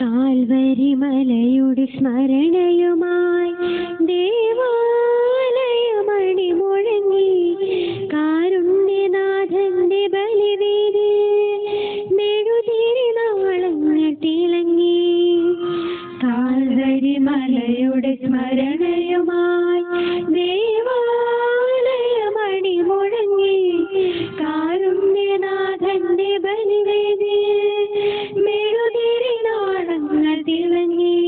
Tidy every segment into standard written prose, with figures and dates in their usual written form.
Calvary മലയുടെ സ്മരണയുമായി ദേവാലയമണി മുഴങ്ങി കാരുണ്യനാഥന്റെ ബലിവേദി മെഴുതിരി നാളങ്ങൾ തിളങ്ങി. കാൽവരി മലയുടെ സ്മരണയുമായി ദേവാലയമണി മുഴങ്ങി കാരുണ്യനാഥന്റെ ബലിവേദി മെഴുതിരി നാളങ്ങൾ തിളങ്ങി.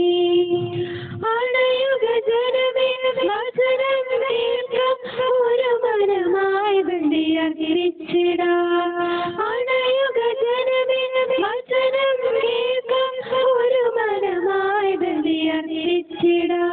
അണയുക ജനമേ വചനം കേൾക്കാം, ഒരു മനമായി ബലിയർപ്പിച്ചിടാം. അണയുക ജനമേ വചനം കേൾക്കാം, ഒരു മനമായി ബലിയർപ്പിച്ചിടാം.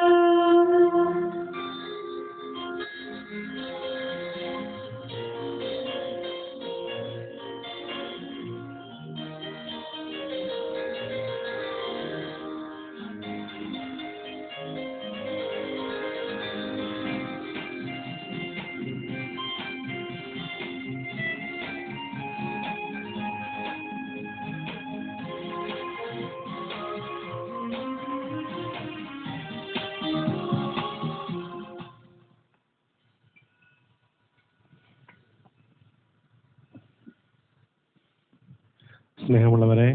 സ്നേഹമുള്ളവരെ,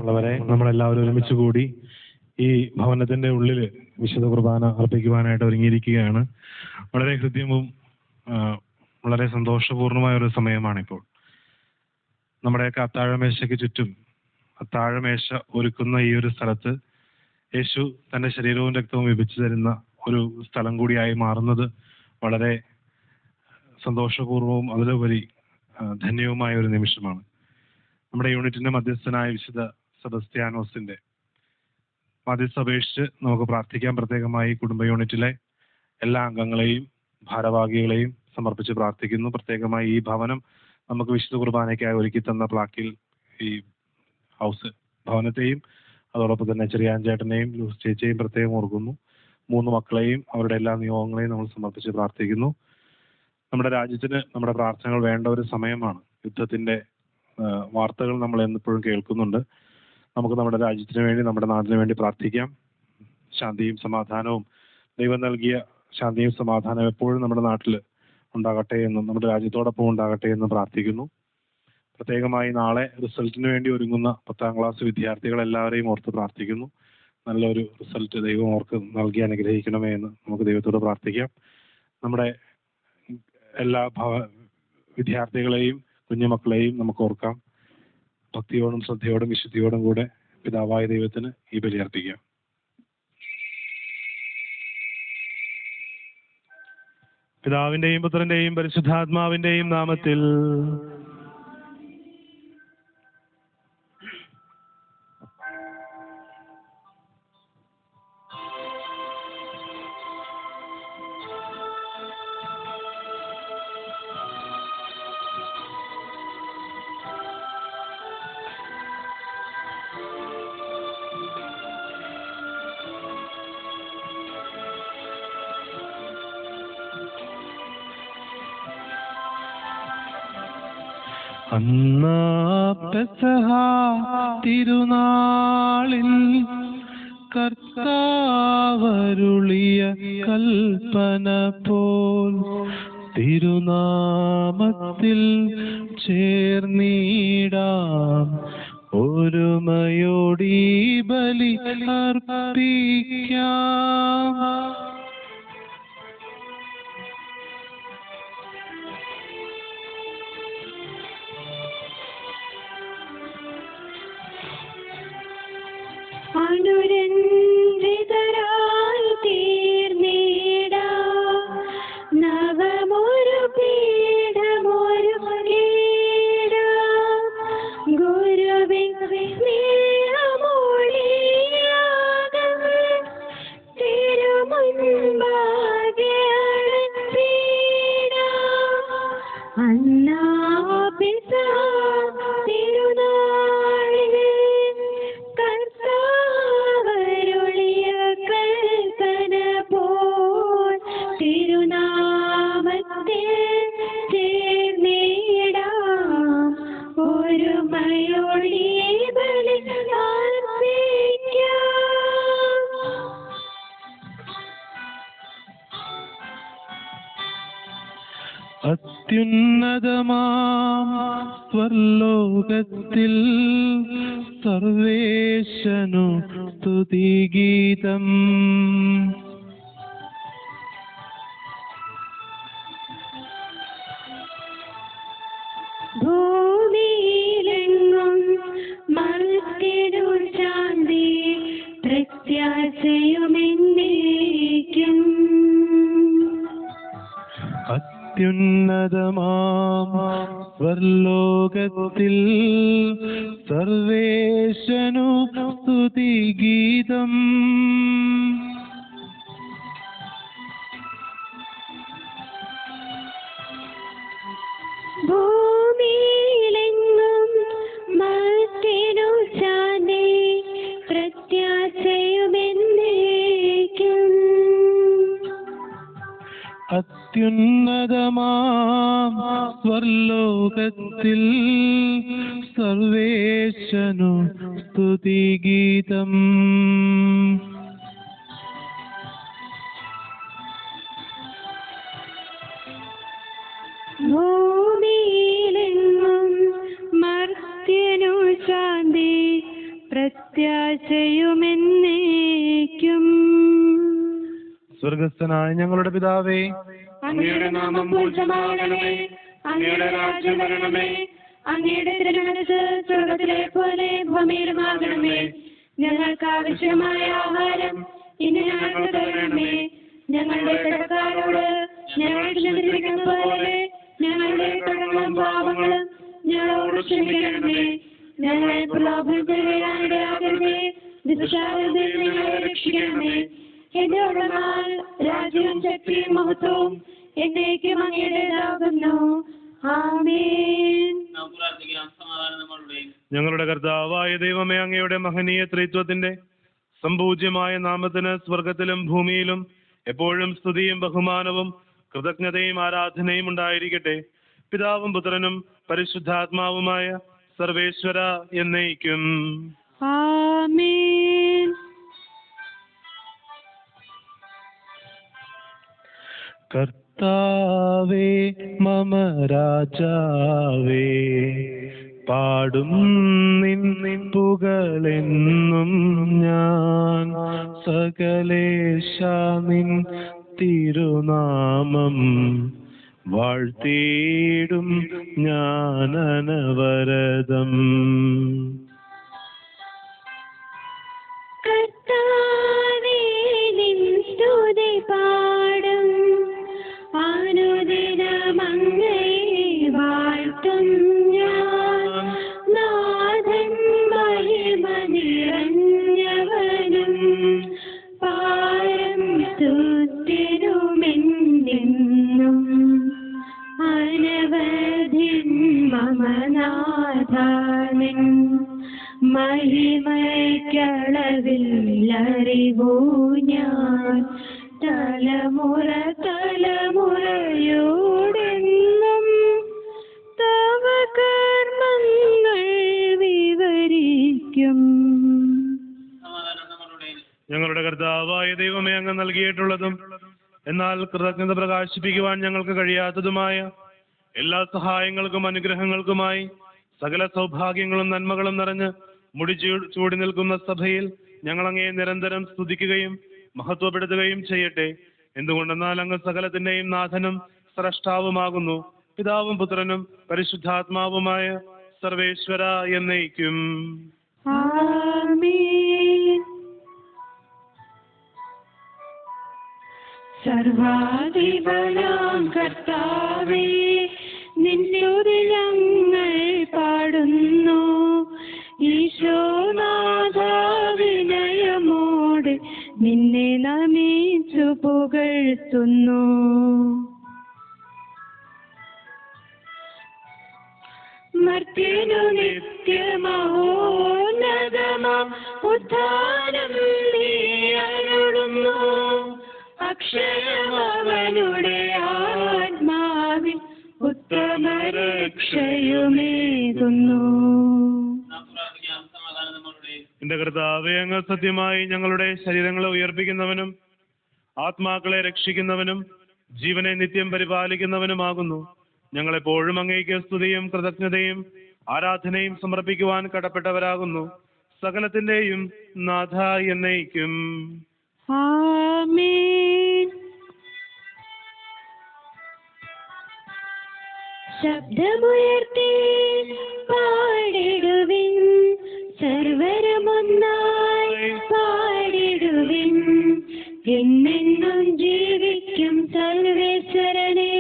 നമ്മളെല്ലാവരും ഒരുമിച്ച് കൂടി ഈ ഭവനത്തിന്റെ ഉള്ളിൽ വിശുദ്ധ കുർബാന അർപ്പിക്കുവാനായിട്ട് ഒരുങ്ങിയിരിക്കുകയാണ്. വളരെ ഹൃദ്യവും വളരെ സന്തോഷപൂർണമായ ഒരു സമയമാണിപ്പോൾ. നമ്മുടെയൊക്കെ അത്താഴമേശയ്ക്ക് ചുറ്റും അത്താഴമേശ ഒരുക്കുന്ന ഈ ഒരു സ്ഥലത്ത് യേശു തന്റെ ശരീരവും രക്തവും വിഭജിച്ചു തരുന്ന ഒരു സ്ഥലം കൂടിയായി മാറുന്നത് വളരെ സന്തോഷപൂർവവും അതിലുപരി ധന്യവുമായ ഒരു നിമിഷമാണ്. നമ്മുടെ യൂണിറ്റിന്റെ മധ്യസ്ഥനായ വിശുദ്ധ സെബസ്ത്യാനോസിന്റെ മധ്യസ്ഥ അപേക്ഷിച്ച് നമുക്ക് പ്രാർത്ഥിക്കാൻ. പ്രത്യേകമായി കുടുംബ യൂണിറ്റിലെ എല്ലാ അംഗങ്ങളെയും ഭാരവാഹികളെയും സമർപ്പിച്ച് പ്രാർത്ഥിക്കുന്നു. പ്രത്യേകമായി ഈ ഭവനം നമുക്ക് വിശുദ്ധ കുർബാനയ്ക്കായി ഒരുക്കി തന്ന പ്ലാക്കിൽ ഈ ഹൗസ് ഭവനത്തെയും അതോടൊപ്പം തന്നെ ചെറിയാൻ ചേട്ടനെയും ലൂസ് ചേച്ചിയെയും പ്രത്യേകം ഓർക്കുന്നു. 3 മക്കളെയും അവരുടെ എല്ലാ നിയോഗങ്ങളെയും നമ്മൾ സമർപ്പിച്ച് പ്രാർത്ഥിക്കുന്നു. നമ്മുടെ രാജ്യത്തിന് നമ്മുടെ പ്രാർത്ഥനകൾ വേണ്ട ഒരു സമയമാണ്. യുദ്ധത്തിന്റെ വാർത്തകൾ നമ്മൾ എപ്പോഴും കേൾക്കുന്നുണ്ട്. നമുക്ക് നമ്മുടെ രാജ്യത്തിന് വേണ്ടി, നമ്മുടെ നാടിന് വേണ്ടി പ്രാർത്ഥിക്കാം. ശാന്തിയും സമാധാനവും, ദൈവം നൽകിയ ശാന്തിയും സമാധാനവും എപ്പോഴും നമ്മുടെ നാട്ടിൽ ഉണ്ടാകട്ടെ എന്നും നമ്മുടെ രാജ്യത്തോടൊപ്പം ഉണ്ടാകട്ടെ എന്നും പ്രാർത്ഥിക്കുന്നു. പ്രത്യേകമായി നാളെ റിസൾട്ടിന് വേണ്ടി ഒരുങ്ങുന്ന 10ാം ക്ലാസ് വിദ്യാർത്ഥികളെല്ലാവരെയും ഓർത്ത് പ്രാർത്ഥിക്കുന്നു. നല്ലൊരു റിസൾട്ട് ദൈവം ഓർക്ക് നൽകി അനുഗ്രഹിക്കണമേ എന്ന് നമുക്ക് ദൈവത്തോട് പ്രാർത്ഥിക്കാം. നമ്മുടെ എല്ലാ വിദ്യാർത്ഥികളെയും കുഞ്ഞുമക്കളെയും നമുക്ക് ഓർക്കാം. ഭക്തിയോടും ശ്രദ്ധയോടും വിശുദ്ധിയോടും കൂടെ പിതാവായ ദൈവത്തിന് ഈ ബലി അർപ്പിക്കാം. പിതാവിന്റെയും പുത്രന്റെയും പരിശുദ്ധാത്മാവിന്റെയും നാമത്തിൽ. അന്നാ പെസഹ തിരുനാളിൽ കർത്താവരുളിയ കൽപ്പന പോൽ തിരുനാമത്തിൽ ചേർന്നിടാം, ഒരുമയോടീ ബലി അർപ്പിക്കാം. അനുരഞ്ജിതരായി തീർന്നിടാം, നവമൊരു പീഠമൊരുക്കിടാം, ഗുരുവിൻ സ്നേഹമൊഴിയാകം തിരുമുൻപാകെ അർപ്പിടാം. അന്നാ പെസഹ തിരുനാളിൽ കർത്താവരുളിയ കൽപ്പന പോൽ തിരുനാമത്തിൽ ചേർന്നിടാം, ഒരുമയോടെ ബലി അർപ്പിക്കാം. അത്യുന്നതമാം സ്വർലോകത്തിൽ സർവേശനു സ്തുതിഗീതം. ഭൂമിയിലെങ്ങും മർത്യനു ശാന്തി പ്രത്യാശയുമെന്നേക്കും. അത്യുന്നതമാം സ്വർലോകത്തിൽ സർവേശനു സ്തുതിഗീതം. ഭൂമിയിലെങ്ങും മർത്യനു ശാന്തി പ്രത്യാശയുമെന്നേക്കും. അത്യുന്നതമാം സ്വർലോകത്തിൽ സർവേശനു സ്തുതിഗീതം. ഭൂമിയിലെങ്ങും മർത്യനു ശാന്തി പ്രത്യാശയുമെന്നേക്കും. സ്വർഗസ്ഥനായ ഞങ്ങളുടെ പിതാവേ, അങ്ങയുടെ നാമം പൂജിതമാകണമേ. അങ്ങയുടെ രാജ്യം വരണമേ. അങ്ങയുടെ തിരുമനസ്സ് സ്വർഗത്തിലെ പോലെ ഭൂമിയിലുമാകണമേ. ഞങ്ങൾക്ക് ആവശ്യമായ ആഹാരം ഇന്ന് ഞങ്ങൾക്ക് തരണമേ. ഞങ്ങളുടെ കടക്കാരോട് ഞങ്ങൾ ക്ഷമിച്ചിരിക്കുന്ന പോലെ ഞങ്ങളുടെ കടങ്ങളും പാപങ്ങളും ഞങ്ങളോട് ക്ഷമിക്കണമേ. ഞങ്ങളെ പ്രലോഭനത്തിൽ വീഴാനിടയാകരുതേ. ദുഷ്ടാരൂപത്തിൽ ഞങ്ങളെ രക്ഷിക്കണമേ. എന്റെ ഉടനാൽ രാജ്യവും ശക്തിയും മഹത്വവും എന്നേക്കും അങ്ങയുടേതാകുന്നു. ആമേൻ. ഞങ്ങളുടെ കർത്താവായ ദൈവമേ, അങ്ങയുടെ മഹനീയ ത്രിത്വത്തിന്റെ സംപൂജ്യമായ നാമത്തിന് സ്വർഗത്തിലും ഭൂമിയിലും എപ്പോഴും സ്തുതിയും ബഹുമാനവും കൃതജ്ഞതയും ആരാധനയും ഉണ്ടായിരിക്കട്ടെ. പിതാവും പുത്രനും പരിശുദ്ധാത്മാവുമായ സർവേശ്വര എന്നേക്കും. ആമേൻ. കർത്താവേ മമ രാജാവേ, പാടും നിൻ പുകളെന്നും ഞാൻ. സകലേശ നിൻ തിരുനാമം വാഴ്ത്തിയിടും ഞാൻ അനവരതം. കർത്താവേ നിൻ സ്തുതി പാടും, അനുദിനം അങ്ങയെ വാഴ്ത്തും ഞാൻ. നാഥൻ മഹിമ നിറഞ്ഞവനും പാരം സ്തുത്യനുമെന്നും അനവധിൻ മമ നാഥാനൻ. മഹിമയ്ക്കളവില്ലറിവൂ ഞാൻ തലമുറ തലമുറയോടെന്നും തവ കർമ്മങ്ങൾ വിവരിക്കും. ഞങ്ങളുടെ കർത്താവായ ദൈവമേ, അങ്ങ് നൽകിയിട്ടുള്ളതും എന്നാൽ കൃതജ്ഞത പ്രകാശിപ്പിക്കുവാൻ ഞങ്ങൾക്ക് കഴിയാത്തതുമായ എല്ലാ സഹായങ്ങൾക്കും അനുഗ്രഹങ്ങൾക്കുമായി സകല സൗഭാഗ്യങ്ങളും നന്മകളും നിറഞ്ഞ് ചൂടി നിൽക്കുന്ന സഭയിൽ ഞങ്ങൾ അങ്ങയെ നിരന്തരം സ്തുതിക്കുകയും മഹത്വപ്പെടുത്തുകയും ചെയ്യട്ടെ. എന്തുകൊണ്ടെന്നാൽ അങ്ങ് സകലത്തിന്റെയും നാഥനും സ്രഷ്ടാവുമാകുന്നു. പിതാവും പുത്രനും പരിശുദ്ധാത്മാവുമായ സർവേശ്വര എന്നേക്കും. ആമേൻ. സർവാധിപനാം കർത്താവേ, നിന്നോട് ഞങ്ങൾ പാടുന്നു. ഈശോനാഥ വിനയമോടെ നിന്നെ നമിച്ചു പുകഴ്ത്തുന്നു. മർത്യനു നിത്യമഹോന്നതമാം ഉദ്ധാനം നീ അരുളുന്നു. അക്ഷയമവനുടെ ആത്മാവിൽ ഉത്തമരക്ഷയുമേകുന്നു. എന്റെ കർത്താവേ, അങ്ങ് സത്യമായി ഞങ്ങളുടെ ശരീരങ്ങളെ ഉയർപ്പിക്കുന്നവനും ആത്മാക്കളെ രക്ഷിക്കുന്നവനും ജീവനെ നിത്യം പരിപാലിക്കുന്നവനുമാകുന്നു. ഞങ്ങളെപ്പോഴും അങ്ങേക്ക് സ്തുതിയും കൃതജ്ഞതയും ആരാധനയും സമർപ്പിക്കുവാൻ കടപ്പെട്ടവരാകുന്നു. സകലത്തിന്റെയും നാഥ എന്നേക്കും. ആമേൻ. ശബ്ദമുയർത്തി പാടിടുവിൻ, സർവരമൊന്നായി പാടിടുവിൻ. എന്നെന്നും ജീവിക്കും സർവേശ്വരനെ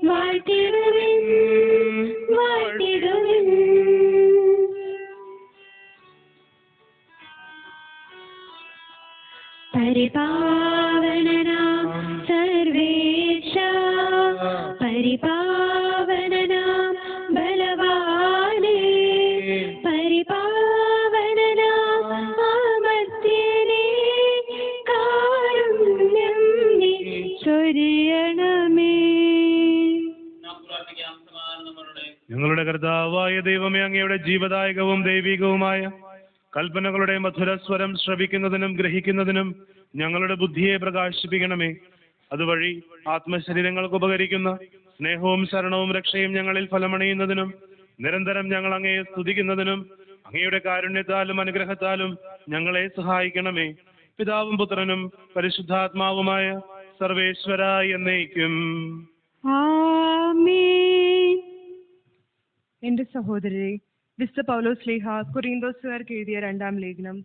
വാഴ്ത്തിടുവിൻ, വാഴ്ത്തിടുവിൻ. പരിപാവനനാം സർവേശ, പരിപാവനനാം ബലവാനേ, പരിപാവനനാം അമർത്യനേ, കാരുണ്യം നീ ചൊരിയണമേ. ഞങ്ങളുടെ കർത്താവായ ദൈവമേ, അങ്ങയുടെ ജീവദായകവും ദൈവികവുമായ കൽപ്പനകളുടെ മധുരസ്വരം ശ്രവിക്കുന്നതിനും ഗ്രഹിക്കുന്നതിനും ഞങ്ങളുടെ ബുദ്ധിയെ പ്രകാശിപ്പിക്കണമേ. അതുവഴി ആത്മശരീരങ്ങൾക്ക് ഉപകരിക്കുന്ന സ്നേഹവും ശരണവും രക്ഷയും ഞങ്ങളിൽ ഫലമണിയുന്നതിനും നിരന്തരം ഞങ്ങൾ അങ്ങയെ സ്തുതിക്കുന്നതിനും അങ്ങയുടെ കാരുണ്യത്താലും അനുഗ്രഹത്താലും ഞങ്ങളെ സഹായിക്കണമേ. പിതാവും പുത്രനും പരിശുദ്ധാത്മാവുമായ സർവേശ്വര എന്നേക്കും. ആമേൻ. എന്റെ സഹോദരരെ, വിശുദ്ധ പൗലോസ് ശ്ലീഹ കൊരിന്തോസുകാർക്ക് എഴുതിയ 2-ാം ലേഖനം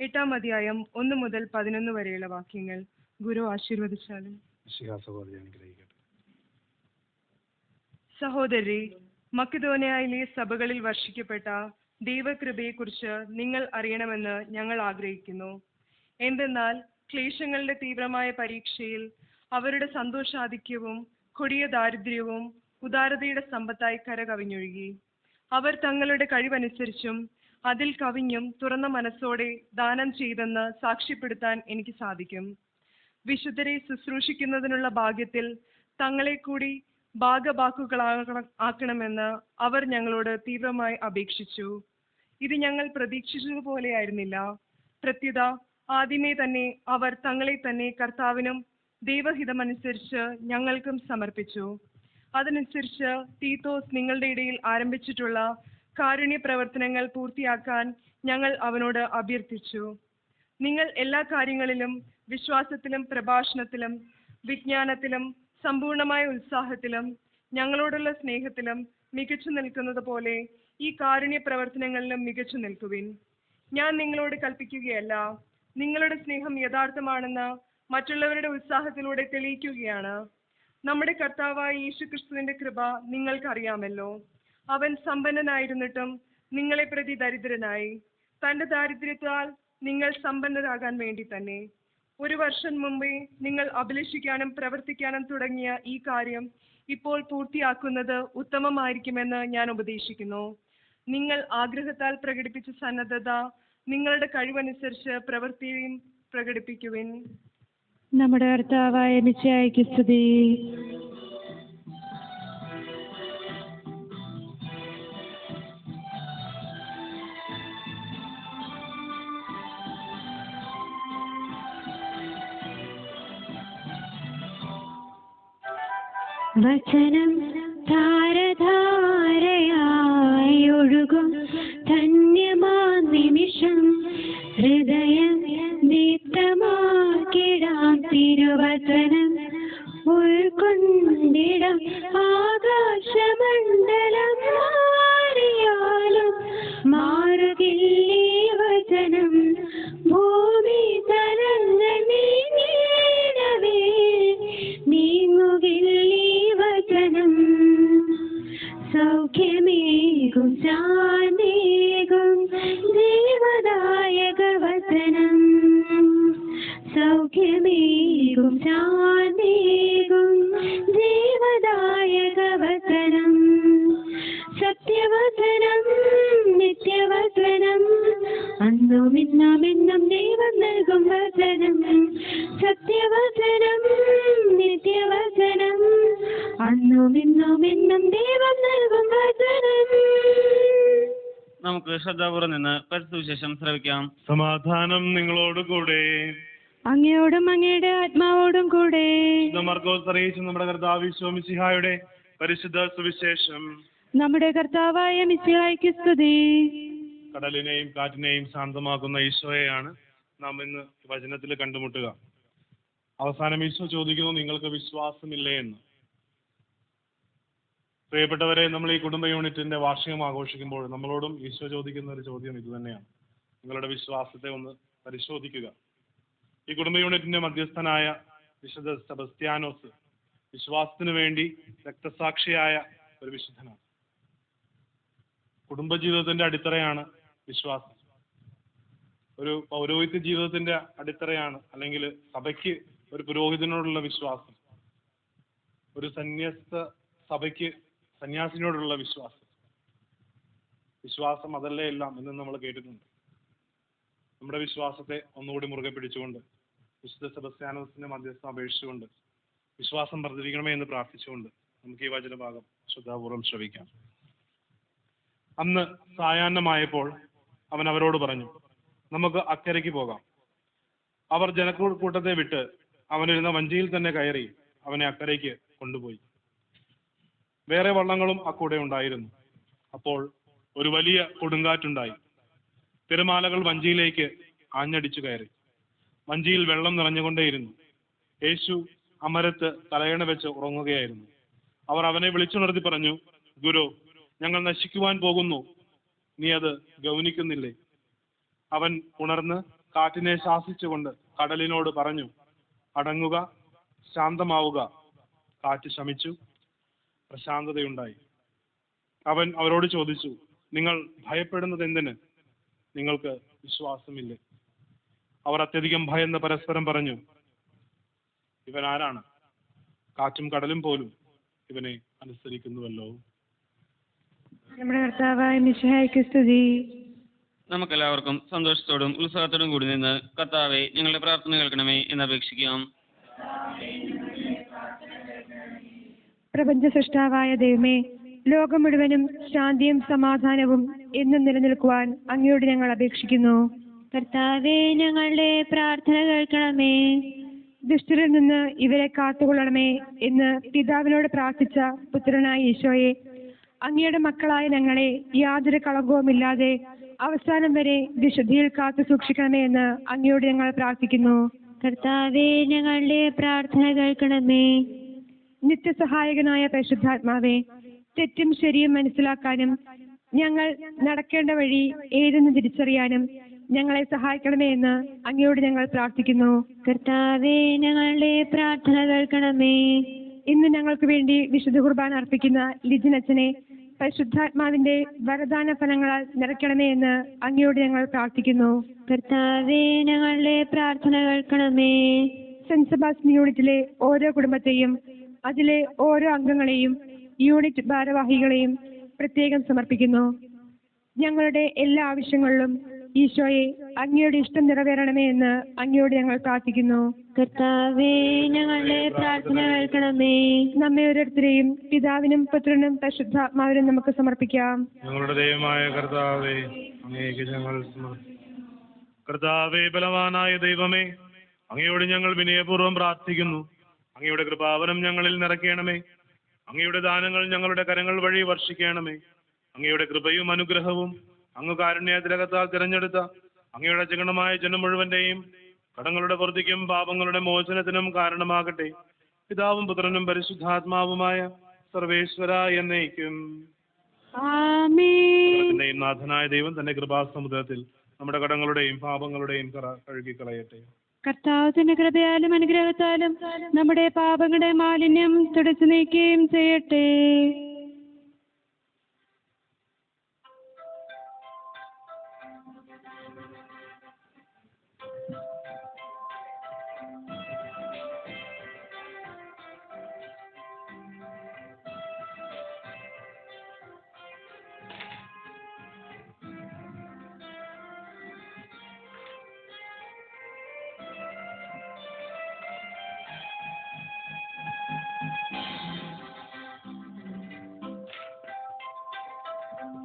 8-ാം അധ്യായം 1 മുതൽ 11 വരെയുള്ള വാക്യങ്ങൾ ഗുരു ആശീർവദിച്ചാലും. സഹോദരരെ, മക്കെദോന്യയിലെ സഭകളിൽ വർഷിക്കപ്പെട്ട ദൈവകൃപയെക്കുറിച്ച് നിങ്ങൾ അറിയണമെന്ന് ഞങ്ങൾ ആഗ്രഹിക്കുന്നു. എന്തെന്നാൽ ക്ലേശങ്ങളുടെ തീവ്രമായ പരീക്ഷയിൽ അവരുടെ സന്തോഷാധിക്യവും കൊടിയ ദാരിദ്ര്യവും ഉദാരതയുടെ സമ്പത്തായി കരകവിഞ്ഞൊഴുകി. അവർ തങ്ങളുടെ കഴിവനുസരിച്ചും അതിൽ കവിഞ്ഞും തുറന്ന മനസ്സോടെ ദാനം ചെയ്തെന്ന് സാക്ഷ്യപ്പെടുത്താൻ എനിക്ക് സാധിക്കും. വിശുദ്ധരെ ശുശ്രൂഷിക്കുന്നതിനുള്ള ഭാഗ്യത്തിൽ തങ്ങളെ കൂടി ഭാഗഭാക്കുകളാക്കണമെന്ന് അവർ ഞങ്ങളോട് തീവ്രമായി അപേക്ഷിച്ചു. ഇത് ഞങ്ങൾ പ്രതീക്ഷിച്ചതുപോലെയായിരുന്നില്ല. പ്രത്യുത ആദ്യമേ തന്നെ അവർ തങ്ങളെ തന്നെ കർത്താവിനും ദൈവഹിതമനുസരിച്ച് ഞങ്ങൾക്കും സമർപ്പിച്ചു. അതനുസരിച്ച് തീത്തോസ് നിങ്ങളുടെ ഇടയിൽ ആരംഭിച്ചിട്ടുള്ള കാരുണ്യ പ്രവർത്തനങ്ങൾ പൂർത്തിയാക്കാൻ ഞങ്ങൾ അവനോട് അഭ്യർത്ഥിച്ചു. നിങ്ങൾ എല്ലാ കാര്യങ്ങളിലും വിശ്വാസത്തിലും പ്രഭാഷണത്തിലും വിജ്ഞാനത്തിലും സമ്പൂർണമായ ഉത്സാഹത്തിലും ഞങ്ങളോടുള്ള സ്നേഹത്തിലും മികച്ചു നിൽക്കുന്നത് പോലെ ഈ കാരുണ്യ പ്രവർത്തനങ്ങളിലും മികച്ചു നിൽക്കുവിൻ. ഞാൻ നിങ്ങളോട് കൽപ്പിക്കുകയല്ല, നിങ്ങളുടെ സ്നേഹം യഥാർത്ഥമാണെന്ന് മറ്റുള്ളവരുടെ ഉത്സാഹത്തിലൂടെ തെളിയിക്കുകയാണ്. നമ്മുടെ കർത്താവായ യേശുക്രിസ്തുവിന്റെ കൃപ നിങ്ങൾക്കറിയാമല്ലോ. അവൻ സമ്പന്നനായിരുന്നിട്ടും നിങ്ങളെ പ്രതി ദരിദ്രനായി, തന്റെ ദാരിദ്ര്യത്താൽ നിങ്ങൾ സമ്പന്നരാകാൻ വേണ്ടി തന്നെ. 1 വർഷം മുമ്പേ നിങ്ങൾ അഭിലഷിക്കാനും പ്രവർത്തിക്കാനും തുടങ്ങിയ ഈ കാര്യം ഇപ്പോൾ പൂർത്തിയാക്കുന്നത് ഉത്തമമായിരിക്കുമെന്ന് ഞാൻ ഉപദേശിക്കുന്നു. നിങ്ങൾ ആഗ്രഹത്താൽ പ്രകടിപ്പിച്ച സന്നദ്ധത നിങ്ങളുടെ കഴിവനുസരിച്ച് പ്രവൃത്തിയും പ്രകടിപ്പിക്കുവിൻ. നമ്മുടെ കർത്താവായ മിശിഹായ്ക്ക് സ്തുതി. വചനം ധാരധാരയായി ഒഴുകും ധന്യമാ നിമിഷം, ഹൃദയം ദീപ്തമാക്കിടാം തിരുവചനം ഉൾക്കൊണ്ടിടം. ആകാശമണ്ഡലം മാറിയാലും മാറുകില്ലേ വചനം, ഭൂമി തലങ്ങൾ നീങ്ങിടവേ നീങ്ങുകില്ലേ വചനം. സൗഖ്യമേകും ശാന്തേകും ജീവദായക വചനം, സൗഖ്യമേകും ശാന്തേകും ജീവദായക വചനം. സത്യവചനം നിത്യവചനം, അന്നും ഇന്നും എന്നും ദൈവം നൽകും വചനം. സത്യവചനം നിത്യവചനം, അന്നും ഇന്നും എന്നും ദൈവം നൽകും വചനം. നമുക്ക് ശ്രദ്ധാപൂർവ്വം നിന്ന് പരിശുദ്ധ വിശേഷം ശ്രവിക്കാം. സമാധാനം നിങ്ങളോടുകൂടെ. അങ്ങയോടും അങ്ങയുടെ ആത്മാവോടും കൂടെ. മർക്കോസ് അറിയിച്ച നമ്മുടെ കർത്താവ് ഈശോ മിശിഹായുടെ പരിശുദ്ധ സുവിശേഷം. നമ്മുടെ കർത്താവായ മിശിഹായ്ക്ക് സ്തുതി. കടലിനെയും കാറ്റിനെയും ശാന്തമാക്കുന്ന ഈശോയെയാണ് നാം ഇന്ന് വചനത്തിൽ കണ്ടുമുട്ടുക. അവസാനം ഈശോ ചോദിക്കുന്നു, നിങ്ങൾക്ക് വിശ്വാസമില്ലേ എന്ന്. പ്രിയപ്പെട്ടവരെ, നമ്മൾ ഈ കുടുംബ യൂണിറ്റിന്റെ വാർഷികം ആഘോഷിക്കുമ്പോൾ നമ്മളോടും ഈശോ ചോദിക്കുന്ന ഒരു ചോദ്യം ഇത് തന്നെയാണ്. നിങ്ങളുടെ വിശ്വാസത്തെ ഒന്ന് പരിശോധിക്കുക. ഈ കുടുംബ യൂണിറ്റിന്റെ മധ്യസ്ഥനായ വിശുദ്ധ സെബസ്ത്യാനോസ് വിശ്വാസത്തിനു വേണ്ടി രക്തസാക്ഷിയായ ഒരു വിശുദ്ധനാണ്. കുടുംബജീവിതത്തിന്റെ അടിത്തറയാണ് വിശ്വാസം. ഒരു പൗരോഹിത്യ ജീവിതത്തിന്റെ അടിത്തറയാണ്, അല്ലെങ്കിൽ സഭയ്ക്ക് ഒരു പുരോഹിതനോടുള്ള വിശ്വാസം, ഒരു സന്യസ്ത സഭയ്ക്ക് സന്യാസിനോടുള്ള വിശ്വാസം. വിശ്വാസം അതല്ലേ എല്ലാം എന്ന് നമ്മൾ കേട്ടിട്ടുണ്ട്. നമ്മുടെ വിശ്വാസത്തെ ഒന്നുകൂടി മുറുകെ പിടിച്ചുകൊണ്ട് വിശുദ്ധ സെബസ്ത്യാനോസിന്റെ മധ്യസ്ഥം അപേക്ഷിച്ചുകൊണ്ട് വിശ്വാസം വർദ്ധിപ്പിക്കണമേ എന്ന് പ്രാർത്ഥിച്ചുകൊണ്ട് നമുക്ക് ഈ വചനഭാഗം ശ്രദ്ധാപൂർവം ശ്രവിക്കാം. അന്ന് സായാഹ്നമായപ്പോൾ അവൻ അവരോട് പറഞ്ഞു, നമുക്ക് അക്കരയ്ക്ക് പോകാം. അവർ ജനക്കൂട്ടത്തെ വിട്ട് അവനിരുന്ന വഞ്ചിയിൽ തന്നെ കയറി അവനെ അക്കരയ്ക്ക് കൊണ്ടുപോയി. വേറെ വള്ളങ്ങളും അക്കൂടെ ഉണ്ടായിരുന്നു. അപ്പോൾ ഒരു വലിയ കൊടുങ്കാറ്റുണ്ടായി. തിരമാലകൾ വഞ്ചിയിലേക്ക് ആഞ്ഞടിച്ചു കയറി. വഞ്ചിയിൽ വെള്ളം നിറഞ്ഞുകൊണ്ടേയിരുന്നു. യേശു അമരത്ത് തലയണ വെച്ച് ഉറങ്ങുകയായിരുന്നു. അവർ അവനെ വിളിച്ചുണർത്തി പറഞ്ഞു, ഗുരു, ഞങ്ങൾ നശിക്കുവാൻ പോകുന്നു, നീ അത് ഗൗനിക്കുന്നില്ലേ? അവൻ ഉണർന്ന് കാറ്റിനെ ശാസിച്ചുകൊണ്ട് കടലിനോട് പറഞ്ഞു, അടങ്ങുക, ശാന്തമാവുക. കാറ്റ് ശമിച്ചു, പ്രശാന്തതയുണ്ടായി. അവൻ അവരോട് ചോദിച്ചു, നിങ്ങൾ ഭയപ്പെടുന്നത് എന്തിന്? നിങ്ങൾക്ക് വിശ്വാസമില്ലേ? അവർ അത്യധികം ഭയന്ന് പരസ്പരം പറഞ്ഞു, ഇവൻ ആരാണ്? കാറ്റും കടലും പോലും ഇവനെ അനുസരിക്കുന്നുവല്ലോ. നമ്മുടെ കർത്താവായ മിശിഹായ്ക്ക് സ്തുതി. നമുക്കെല്ലാവർക്കും സന്തോഷത്തോടും ഉത്സാഹത്തോടും കൂടി നിന്ന് കർത്താവെ ഞങ്ങളുടെ പ്രാർത്ഥന കേൾക്കണമേ എന്ന് അപേക്ഷിക്കാം. പ്രപഞ്ച സൃഷ്ടാവായ ദൈവമേ, ലോകം മുഴുവനും ശാന്തിയും സമാധാനവും എന്നും നിലനിൽക്കുവാൻ അങ്ങയോട് ഞങ്ങൾ അപേക്ഷിക്കുന്നു. കർത്താവേ, ഞങ്ങളുടെ പ്രാർത്ഥന കേൾക്കണമേ. ദുഷ്ടരിൽ നിന്ന് ഇവരെ കാത്തുകൊള്ളണമേ എന്ന് പിതാവിനോട് പ്രാർത്ഥിച്ച പുത്രനായ ഈശോയെ, അങ്ങയുടെ മക്കളായ ഞങ്ങളെ യാതൊരു കളങ്കവുമില്ലാതെ അവസാനം വരെ വിശുദ്ധിയിൽ കാത്തു സൂക്ഷിക്കണമേ എന്ന് അങ്ങയോട് ഞങ്ങൾ പ്രാർത്ഥിക്കുന്നു. കർത്താവേ, ഞങ്ങളുടെ പ്രാർത്ഥന കേൾക്കണമേ. നിത്യസഹായകനായ പരിശുദ്ധാത്മാവേ, തെറ്റും ശരിയും മനസ്സിലാക്കാനും ഞങ്ങൾ നടക്കേണ്ട വഴി ഏതെന്ന് തിരിച്ചറിയാനും ഞങ്ങളെ സഹായിക്കണമേ എന്ന് അങ്ങയോട് ഞങ്ങൾ പ്രാർത്ഥിക്കുന്നു. കർത്താവേ, ഞങ്ങളുടെ പ്രാർത്ഥന കേൾക്കണമേ. ഇന്ന് ഞങ്ങൾക്ക് വേണ്ടി വിശുദ്ധ കുർബാന അർപ്പിക്കുന്ന ലിജിനച്ചനെ പരിശുദ്ധാത്മാവിന്റെ വരദാന ഫലങ്ങളാൽ നിറയ്ക്കണമേ എന്ന് അങ്ങയോട് ഞങ്ങൾ പ്രാർത്ഥിക്കുന്നു. കർത്താവേ, ഞങ്ങളുടെ പ്രാർത്ഥന കേൾക്കണമേ. സെന്റ് സെബാസ്റ്റ്യൻ യൂണിറ്റിലെ ഓരോ കുടുംബത്തെയും അതിലെ ഓരോ അംഗങ്ങളെയും യൂണിറ്റ് ഭാരവാഹികളെയും പ്രത്യേകം സമർപ്പിക്കുന്നു. ഞങ്ങളുടെ എല്ലാ ആവശ്യങ്ങളിലും ഈശോയെ അങ്ങയുടെ ഇഷ്ടം നിറവേറണമേ എന്ന് അങ്ങയോട് ഞങ്ങൾ പ്രാർത്ഥിക്കുന്നു. കർത്താവേ, ഞങ്ങളുടെ പ്രാർത്ഥന കേൾക്കണമേ. നമ്മെ ഓരോരുത്തരെയും പിതാവിനും പുത്രനും പരിശുദ്ധാത്മാവിനും നമുക്ക് സമർപ്പിക്കാം. ഞങ്ങളുടെ ദൈവമായ കർത്താവേ, അങ്ങേക്ക് ഞങ്ങൾ കർത്താവേ, ബലവാനായ ദൈവമേ, അങ്ങയോട് ഞങ്ങൾ വിനയപൂർവ്വം പ്രാർത്ഥിക്കുന്നു. അങ്ങയുടെ കൃപാവരം ഞങ്ങളിൽ നിറയ്ക്കണമേ. അങ്ങയുടെ ദാനങ്ങൾ ഞങ്ങളുടെ കരങ്ങൾ വഴി വർഷിക്കണമേ. അങ്ങയുടെ കൃപയും അനുഗ്രഹവും അങ്ങ് കാരുണ്യത്തിലകത്താൽ തിരഞ്ഞെടുത്ത അങ്ങയുടെ ജഗണമായ ജനം മുഴുവന്റെയും കടങ്ങളുടെ പൊറുതിക്കും പാപങ്ങളുടെ മോചനത്തിനും കാരണമാകട്ടെ. പിതാവും പുത്രനും പരിശുദ്ധാത്മാവുമായ സർവേശ്വര എന്നേക്കും ആമേൻ. നാഥനായ ദൈവം തന്റെ കൃപാസമുദ്രത്തിൽ നമ്മുടെ കടങ്ങളുടെയും പാപങ്ങളുടെയും കറ കഴുകിക്കളയട്ടെ. കർത്താവ് തന്റെ കൃപയാലും അനുഗ്രഹത്താലും നമ്മുടെ പാപങ്ങളുടെ മാലിന്യം തുടച്ചു നീക്കുകയും ചെയ്യട്ടെ.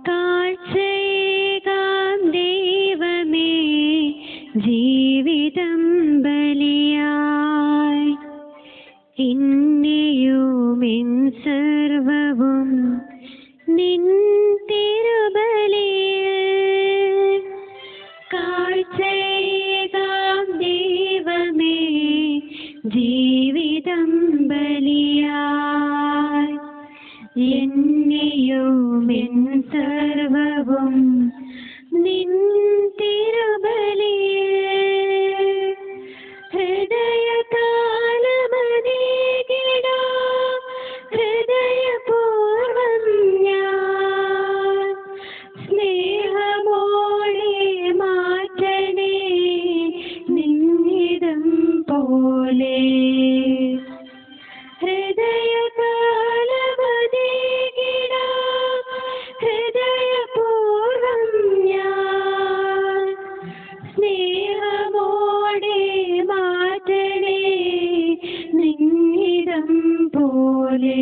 കാഴ്ചയേകാം ദൈവമേ, ജീവിതം ബലി സർവവും നിൻ തിരുബലിയിൽ കാഴ്ചയേകാം ദൈവമേ, ജീവിതം ബലിയായി. എന്നെയും എൻ സർവവും നിൻ തിരുബലിയിൽ ഹൃദയതാളമതേകിടാം ഹൃദയപൂർവം ഞാൻ. സ്നേഹമോടെ മാറ്റണേ നിന്നിടം പോലെ. ഹൃദയതാളമതേകിടാം ഹൃദയപൂർവം ഞാൻ. സ്നേഹമോടെ മാറ്റണേ നിന്നിടം പോലെ.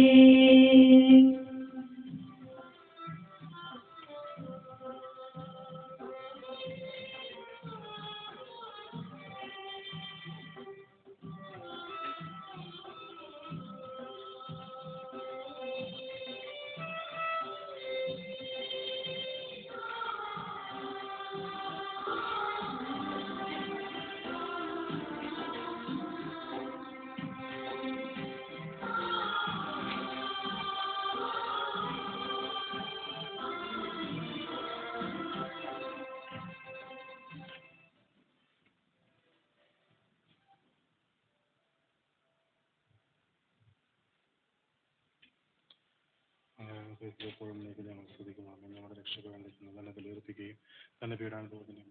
എപ്പോഴും ഞങ്ങൾ ശ്രദ്ധിക്കുന്നു. ഞങ്ങളുടെ രക്ഷക വേണ്ടിക്കുന്നു തന്നെ വിലയിരുത്തുകയും തന്നെ പീഡാനുഭവത്തിനെയും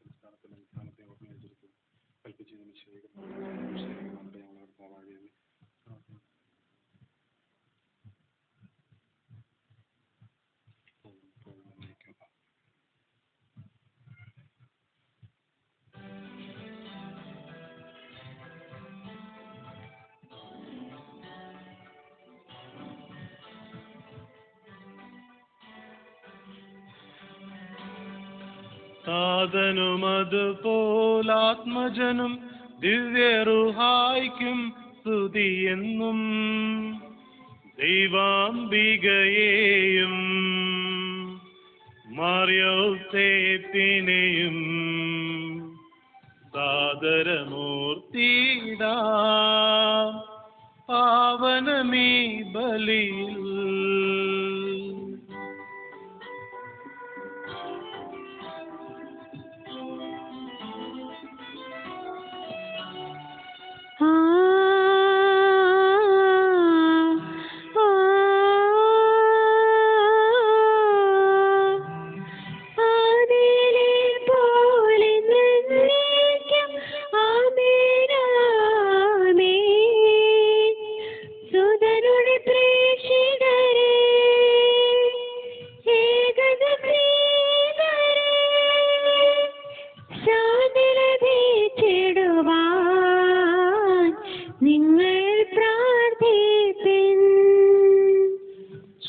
സംസ്ഥാനത്തിലും സ്ഥാനത്തെ ഓർമ്മയിരിക്കും കൽപ്പിച്ച് നിശ്ചയിക്കും. ഞങ്ങളുടെ പോവാഴി സാധനുമതുപോലാത്മജനും ദിവ്യറുഹായിക്കും സ്തുതിയെന്നും ദൈവാംബികയെയും മറിയോസേപ്പിനെയും സാദരമൂർത്തിയിടാം പാവനമീ ബലിയിൽ.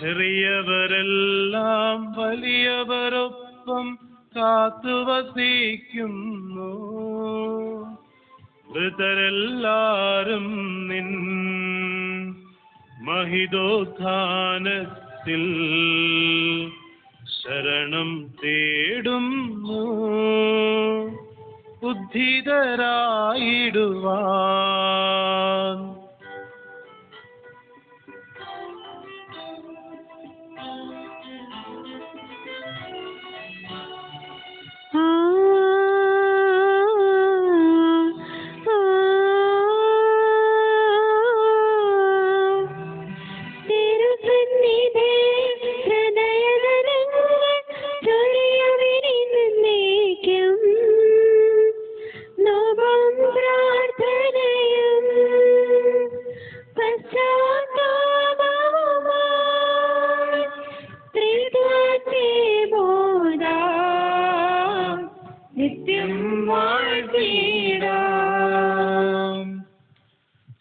ചെറിയവരെല്ലാം വലിയവരൊപ്പം കാത്തുവസിക്കുന്നു. മൃതരെല്ലാരും നിൻ മഹിതോത്ഥാനത്തിൽ ശരണം തേടുന്നു. ഉദ്ധിതരായിടുവാൻ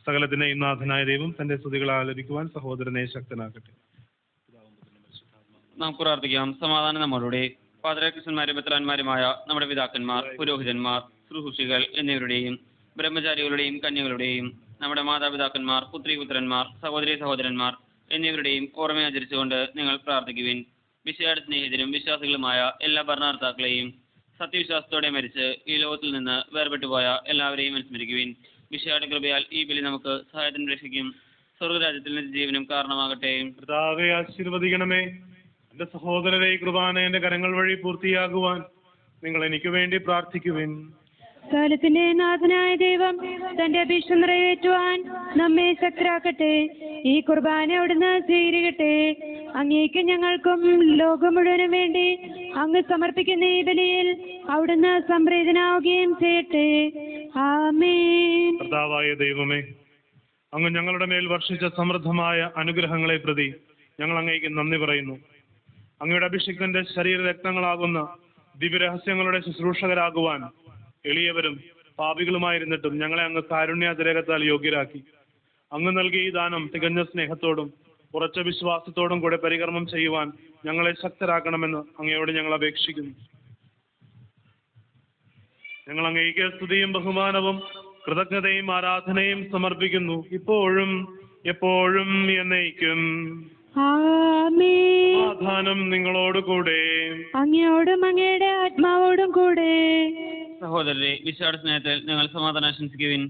സകലത്തിനെയും നാഥനായ ദൈവം തന്റെ സ്തുതികൾ ആലപിക്കുവാൻ സഹോദരനെ ശക്തനാക്കട്ടെ. നമുക്ക് പ്രാർത്ഥിക്കാം. സമാധാനം നമ്മളുടെ പാതിരാക്കന്മാരും മെത്രാന്മാരുമായ നമ്മുടെ പിതാക്കന്മാർ, പുരോഹിതന്മാർ, ശുശ്രൂഷികൾ എന്നിവരുടെയും ബ്രഹ്മചാരികളുടെയും കന്യകളുടെയും നമ്മുടെ മാതാപിതാക്കന്മാർ, പുത്രി പുത്രന്മാർ, സഹോദരി സഹോദരന്മാർ, എന്നിവരുടെയും ഓർമ്മയാചരിച്ചുകൊണ്ട് നിങ്ങൾ പ്രാർത്ഥിക്കുവിൻ. വിശയാട് സ്നേഹിതരും വിശ്വാസികളുമായ എല്ലാ ഭരണകർത്താക്കളെയും സത്യവിശ്വാസത്തോടെ മരിച്ച് ഈ ലോകത്തിൽ നിന്ന് വേർപെട്ടുപോയ എല്ലാവരെയും അനുസ്മരിക്കുവിൻ. വിശയാട് കൃപയാൽ ഈ ബലി നമുക്ക് സഹായത്തിന് രക്ഷിക്കും സ്വർഗരാജ്യത്തിൽ ജീവനും കാരണമാകട്ടെ. കർത്താവെ ആശീർവദിക്കണമേ. എന്റെ സഹോദരരെ, കുർബാന എന്റെ കരങ്ങൾ വഴി പൂർത്തിയാകുവാൻ നിങ്ങൾ എനിക്ക് വേണ്ടി പ്രാർത്ഥിക്കുവിൻ. കാലത്തിന്റെ നാഥനായ ദൈവം തന്റെ അഭീഷ്ടം നിറവേറ്റുവാൻ നമ്മെ ശക്തരാക്കട്ടെ. ഈ കുർബാന അവിടുന്ന് സ്വീകരിക്കട്ടെ. അങ്ങേക്ക് ഞങ്ങൾക്കും ലോകം മുഴുവനും വേണ്ടി അങ്ങ് സമർപ്പിക്കുന്ന ഈ ബലിയിൽ അവിടുന്ന് സംപ്രീതനാവുകയും ചെയ്യട്ടെ. ആമേൻ. കർത്താവായ ദൈവമേ, അങ്ങ് ഞങ്ങളുടെ മേൽ വർഷിച്ച സമൃദ്ധമായ അനുഗ്രഹങ്ങളെ പ്രതി ഞങ്ങൾ അങ്ങേക്ക് നന്ദി പറയുന്നു. അങ്ങയുടെ അഭിഷിക്തന്റെ ശരീര രക്തങ്ങളാകുന്ന ദിവ്യരഹസ്യങ്ങളുടെ ശുശ്രൂഷകരാകുവാൻ എളിയവരും പാപികളുമായിരുന്നിട്ടും ഞങ്ങളെ അങ്ങ് കാരുണ്യാതിരേകത്താൽ യോഗ്യരാക്കി. അങ്ങ് നൽകിയ ഈ ദാനം തികഞ്ഞ സ്നേഹത്തോടും ഉറച്ച വിശ്വാസത്തോടും കൂടെ പരികർമ്മം ചെയ്യുവാൻ ഞങ്ങളെ ശക്തരാക്കണമെന്ന് അങ്ങയോട് ഞങ്ങൾ അപേക്ഷിക്കുന്നു. ഞങ്ങൾ അങ്ങേക്ക് സ്തുതിയും ബഹുമാനവും കൃതജ്ഞതയും ആരാധനയും സമർപ്പിക്കുന്നു, ഇപ്പോഴും എപ്പോഴും എന്നേക്കും. സമാധാനം നിങ്ങളോടുകൂടെ, അങ്ങയോടും അങ്ങയുടെ ആത്മാവോടും കൂടെ. സഹോദരരെ, വിശാല സ്നേഹത്തിൽ നിങ്ങൾ സമാധാനം ആശംസിക്കുവിൻ.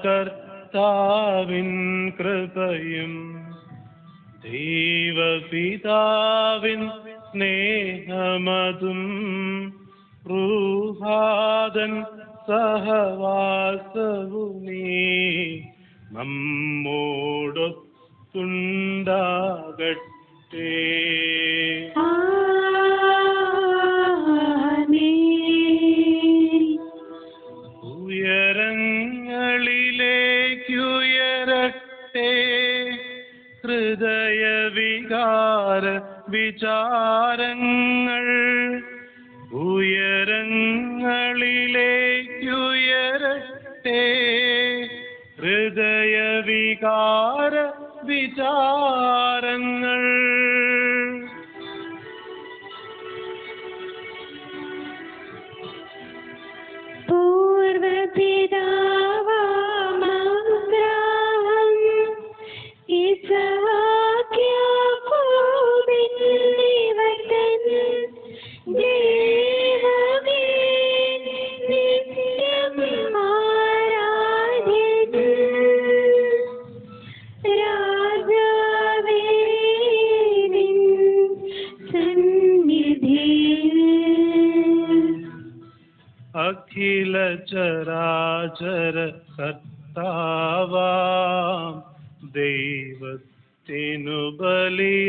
കർത്താവിൻ കൃപയും ദൈവപിതാവിൻ സ്നേഹമതും റൂഹാദൻ സഹവാസവുമേ നമ്മോടൊത്തുണ്ടാകട്ടെ. ഉയരങ്ങളിലേക്കുയരട്ടെ ഹൃദയവികാര വിചാരങ്ങൾ, ഉയരങ്ങളിലേക്കുയരട്ടെ ഹൃദയവികാര വിചാരങ്ങൾ. അഖില ചരാചര കർത്താവാം ദൈവത്തിനു ബലിയർപ്പിപ്പൂ.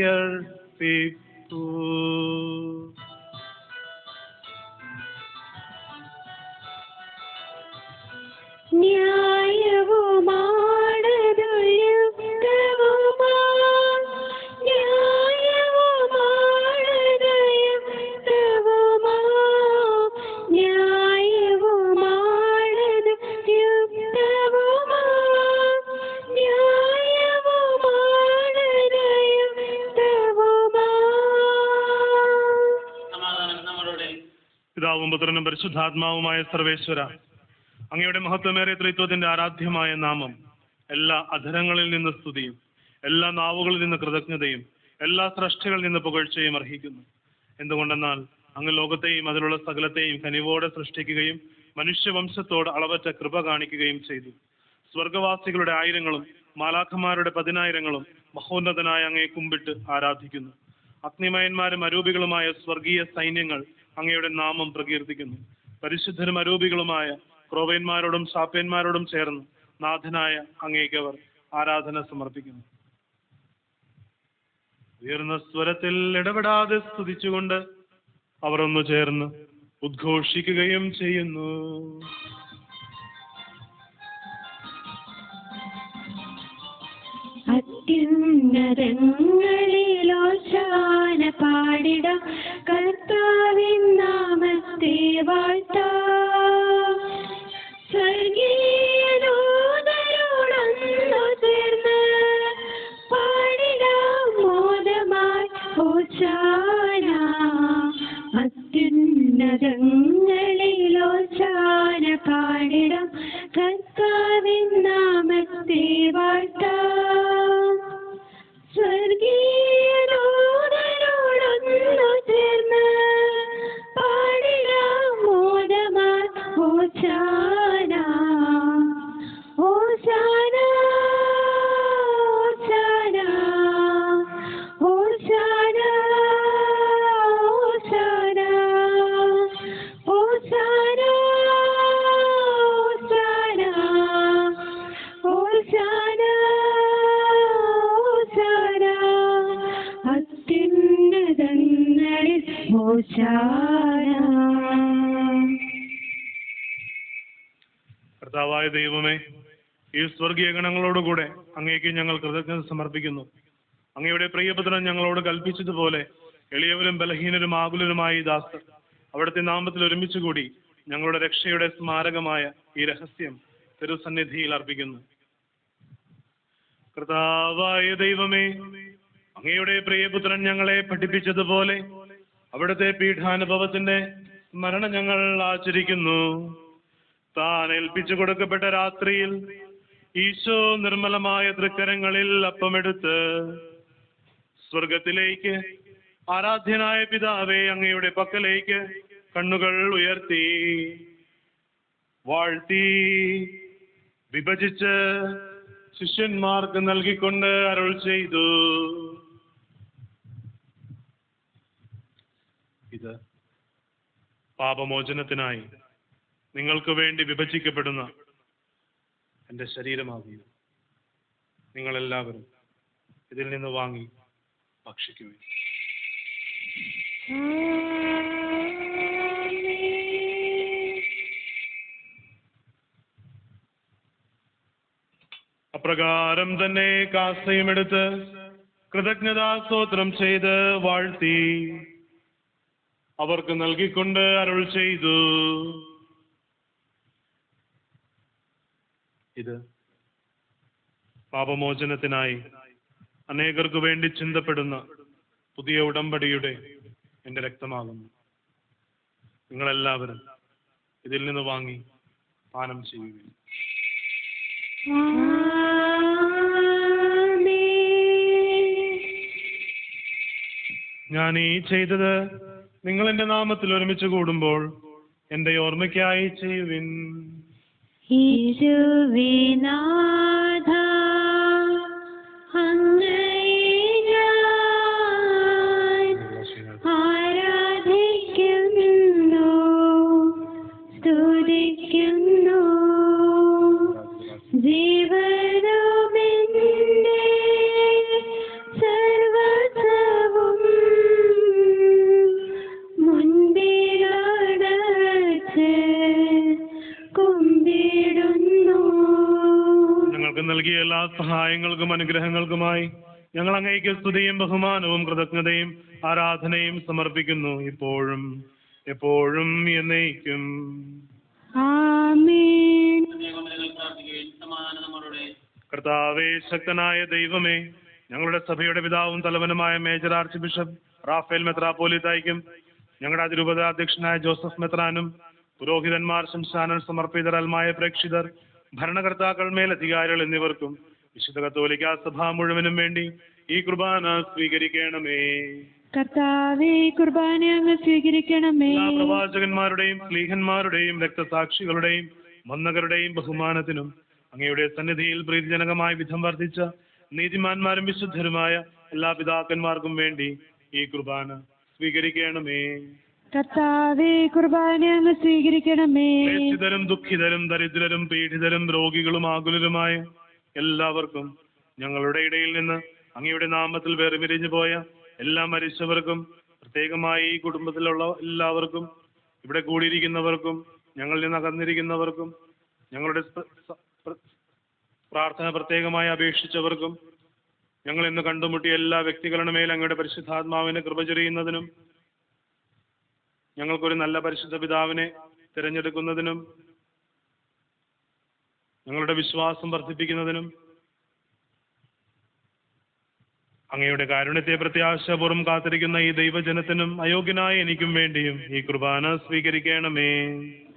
പിതാവും പുത്രനും പരിശുദ്ധാത്മാവുമായ സർവേശ്വര, അങ്ങയുടെ മഹത്വമേറിയ ത്രിത്വത്തിന്റെ ആരാധ്യമായ നാമം എല്ലാ അധരങ്ങളിൽ നിന്ന് സ്തുതിയും എല്ലാ നാവുകളിൽ നിന്ന് കൃതജ്ഞതയും എല്ലാ സൃഷ്ടികളിൽ നിന്ന് പുകഴ്ചയും അർഹിക്കുന്നു. എന്തുകൊണ്ടെന്നാൽ അങ്ങ് ലോകത്തെയും അതിലുള്ള സകലത്തെയും കനിവോടെ സൃഷ്ടിക്കുകയും മനുഷ്യവംശത്തോട് അളവറ്റ കൃപ കാണിക്കുകയും ചെയ്തു. സ്വർഗവാസികളുടെ ആയിരങ്ങളും മാലാഖമാരുടെ 10,000ങ്ങളും മഹോന്നതനായ അങ്ങയെ കുമ്പിട്ട് ആരാധിക്കുന്നു. അഗ്നിമയന്മാരും അരൂപികളുമായ സ്വർഗീയ സൈന്യങ്ങൾ അങ്ങയുടെ നാമം പ്രകീർത്തിക്കുന്നു. പരിശുദ്ധരും അരൂപികളുമായ ക്രോവന്മാരോടും ശാപ്യന്മാരോടും ചേർന്ന് നാഥനായ അങ്ങേക്ക് അവർ ആരാധന സമർപ്പിക്കുന്നു. ഉയർന്ന സ്വരത്തിൽ ഇടപെടാതെ സ്തുതിച്ചുകൊണ്ട് അവർ ഒന്ന് ചേർന്ന് ഉദ്ഘോഷിക്കുകയും ചെയ്യുന്നു. അത്യുന്നതങ്ങളിലോശാന പാടിടാം, കർത്താവിൻ നാമത്തെ വാഴ്ത്താം. സ്വർഗീയ ദൂതരോടൊന്നു ചേർന്ന് പാടിടാം, കർത്താവായ ദൈവമേ, ഈ സ്വർഗീയ ഗണങ്ങളോടുകൂടെ അങ്ങേക്ക് ഞങ്ങൾ കൃതജ്ഞത സമർപ്പിക്കുന്നു. അങ്ങയുടെ പ്രിയപുത്രൻ ഞങ്ങളോട് കൽപ്പിച്ചതുപോലെ എളിയവരും ബലഹീനരും ആകുലരുമായ ഈ ദാസർ അവിടുത്തെ നാമത്തിൽ ഒരുമിച്ച് കൂടി ഞങ്ങളുടെ രക്ഷയുടെ സ്മാരകമായ ഈ രഹസ്യം തിരുസന്നിധിയിൽ അർപ്പിക്കുന്നു. കർത്താവായ ദൈവമേ, അങ്ങയുടെ പ്രിയപുത്രൻ ഞങ്ങളെ പഠിപ്പിച്ചതുപോലെ അവിടുത്തെ പീഠാനുഭവത്തിന്റെ സ്മരണ ഞങ്ങൾ ആചരിക്കുന്നു. താൻ ഏൽപ്പിച്ചു കൊടുക്കപ്പെട്ട രാത്രിയിൽ ഈശോ നിർമ്മലമായ തൃക്കരങ്ങളിൽ അപ്പമെടുത്ത് സ്വർഗത്തിലേക്ക് ആരാധ്യനായ പിതാവേ അങ്ങയുടെ പക്കലേക്ക് കണ്ണുകൾ ഉയർത്തി വാഴ്ത്തി വിഭജിച്ച് ശിഷ്യന്മാർക്ക് നൽകിക്കൊണ്ട് അരുൾ ചെയ്തു, ഇത് പാപമോചനത്തിനായി നിങ്ങൾക്ക് വേണ്ടി വിഭജിക്കപ്പെടുന്ന എൻ്റെ ശരീരമാകുന്നു. നിങ്ങളെല്ലാവരും ഇതിൽ നിന്ന് വാങ്ങി ഭക്ഷിക്കുകയും. അപ്രകാരം തന്നെ കാസയുമെടുത്ത് കൃതജ്ഞതാസ്തോത്രം ചെയ്ത് വാഴ്ത്തി അവർക്ക് നൽകിക്കൊണ്ട് അരുൾ ചെയ്തു, ഇത് പാപമോചനത്തിനായി അനേകർക്ക് വേണ്ടി ചിന്തപ്പെടുന്ന പുതിയ ഉടമ്പടിയുടെ എൻ്റെ രക്തമാകുന്നു. നിങ്ങളെല്ലാവരും ഇതിൽ നിന്ന് വാങ്ങി പാനം ചെയ്യുകയും. ഞാൻ ഈ ചെയ്തത് നിങ്ങൾ എൻ്റെ നാമത്തിൽ ഒരുമിച്ച് കൂടുമ്പോൾ എൻ്റെ ഓർമ്മയ്ക്കായി ചെയ്യുവിൻ. യേശുവിനാഥ അങ്ങയെ ഞാൻ ആരാധിക്കുന്നു, സ്തുതിക്കുന്നു. ജീവനുമെന്റെ സർവ്വസ്വവും മുൻപിലടച്ച് കുമ്പിടുന്നു. ഞങ്ങൾക്ക് നൽകിയ എല്ലാ സഹായങ്ങൾക്കും അനുഗ്രഹങ്ങൾക്കുമായി ഞങ്ങൾ അങ്ങേക്ക് സ്തുതിയും ബഹുമാനവും കൃതജ്ഞതയും ആരാധനയും സമർപ്പിക്കുന്നു, ഇപ്പോഴും എപ്പോഴും എന്നേക്കും. ആമേൻ. കർത്താവേ, ശക്തനായ ദൈവമേ, ഞങ്ങളുടെ സഭയുടെ പിതാവും തലവനുമായ മേജർ ആർച്ച് ബിഷപ്പ് റാഫേൽ മെത്രാപ്പോലിത്തായ്ക്കും ഞങ്ങളുടെ അതിരൂപത അധ്യക്ഷനായ ജോസഫ് മെത്രാനും പുരോഹിതന്മാർ, ശംശാനൽ സമർപ്പിതരൽമായ പ്രേക്ഷിതർ, ഭരണകർത്താക്കൾ, മേലധികാരികൾ എന്നിവർക്കും വിശുദ്ധ കത്തോലിക്കാ സഭ മുഴുവനും വേണ്ടി ഈ കുർബാന സ്വീകരിക്കണമേ. കർത്താവേ, കുർബാന അങ്ങ് സ്വീകരിക്കണമേ. എല്ലാ പ്രവാചകന്മാരുടെയും സ്ലീഹന്മാരുടെയും രക്തസാക്ഷികളുടെയും വന്ദകരുടെയും ബഹുമാനത്തിനും അങ്ങയുടെ സന്നിധിയിൽ പ്രീതിജനകമായ വിധം വർദ്ധിച്ച നീതിമാന്മാരും വിശുദ്ധരുമായ എല്ലാ പിതാക്കന്മാർക്കും വേണ്ടി ഈ കുർബാന സ്വീകരിക്കണമേ. കർത്താവേ, കുർബാന അങ്ങ് സ്വീകരിക്കണമേ. ക്ലേശിതരും ദുഃഖിതരും ദരിദ്രരും പീഡിതരും രോഗികളും ആകുലരുമായ എല്ലാവർക്കും ഞങ്ങളുടെ ഇടയിൽ നിന്ന് അങ്ങയുടെ നാമത്തിൽ വേർപിരിഞ്ഞു പോയ എല്ലാ മരിച്ചവർക്കും, പ്രത്യേകമായി ഈ കുടുംബത്തിലുള്ള എല്ലാവർക്കും, ഇവിടെ കൂടിയിരിക്കുന്നവർക്കും, ഞങ്ങളിൽ നിന്ന് അകന്നിരിക്കുന്നവർക്കും, ഞങ്ങളുടെ പ്രാർത്ഥന പ്രത്യേകമായി അപേക്ഷിച്ചവർക്കും, ഞങ്ങൾ ഇന്ന് കണ്ടുമുട്ടിയ എല്ലാ വ്യക്തികളുടെ മേൽ അങ്ങയുടെ പരിശുദ്ധാത്മാവിനെ കൃപ ചൊരിയുന്നതിനും ഞങ്ങൾക്കൊരു നല്ല പരിശുദ്ധ പിതാവിനെ തിരഞ്ഞെടുക്കുന്നതിനും ഞങ്ങളുടെ വിശ്വാസം വർദ്ധിപ്പിക്കുന്നതിനും അങ്ങയുടെ കാരുണ്യത്തെ പ്രത്യാശാപൂർവ്വം കാത്തിരിക്കുന്ന ഈ ദൈവജനത്തിനും അയോഗ്യനായ എനിക്കും വേണ്ടിയും ഈ കുർബാന സ്വീകരിക്കണമേ.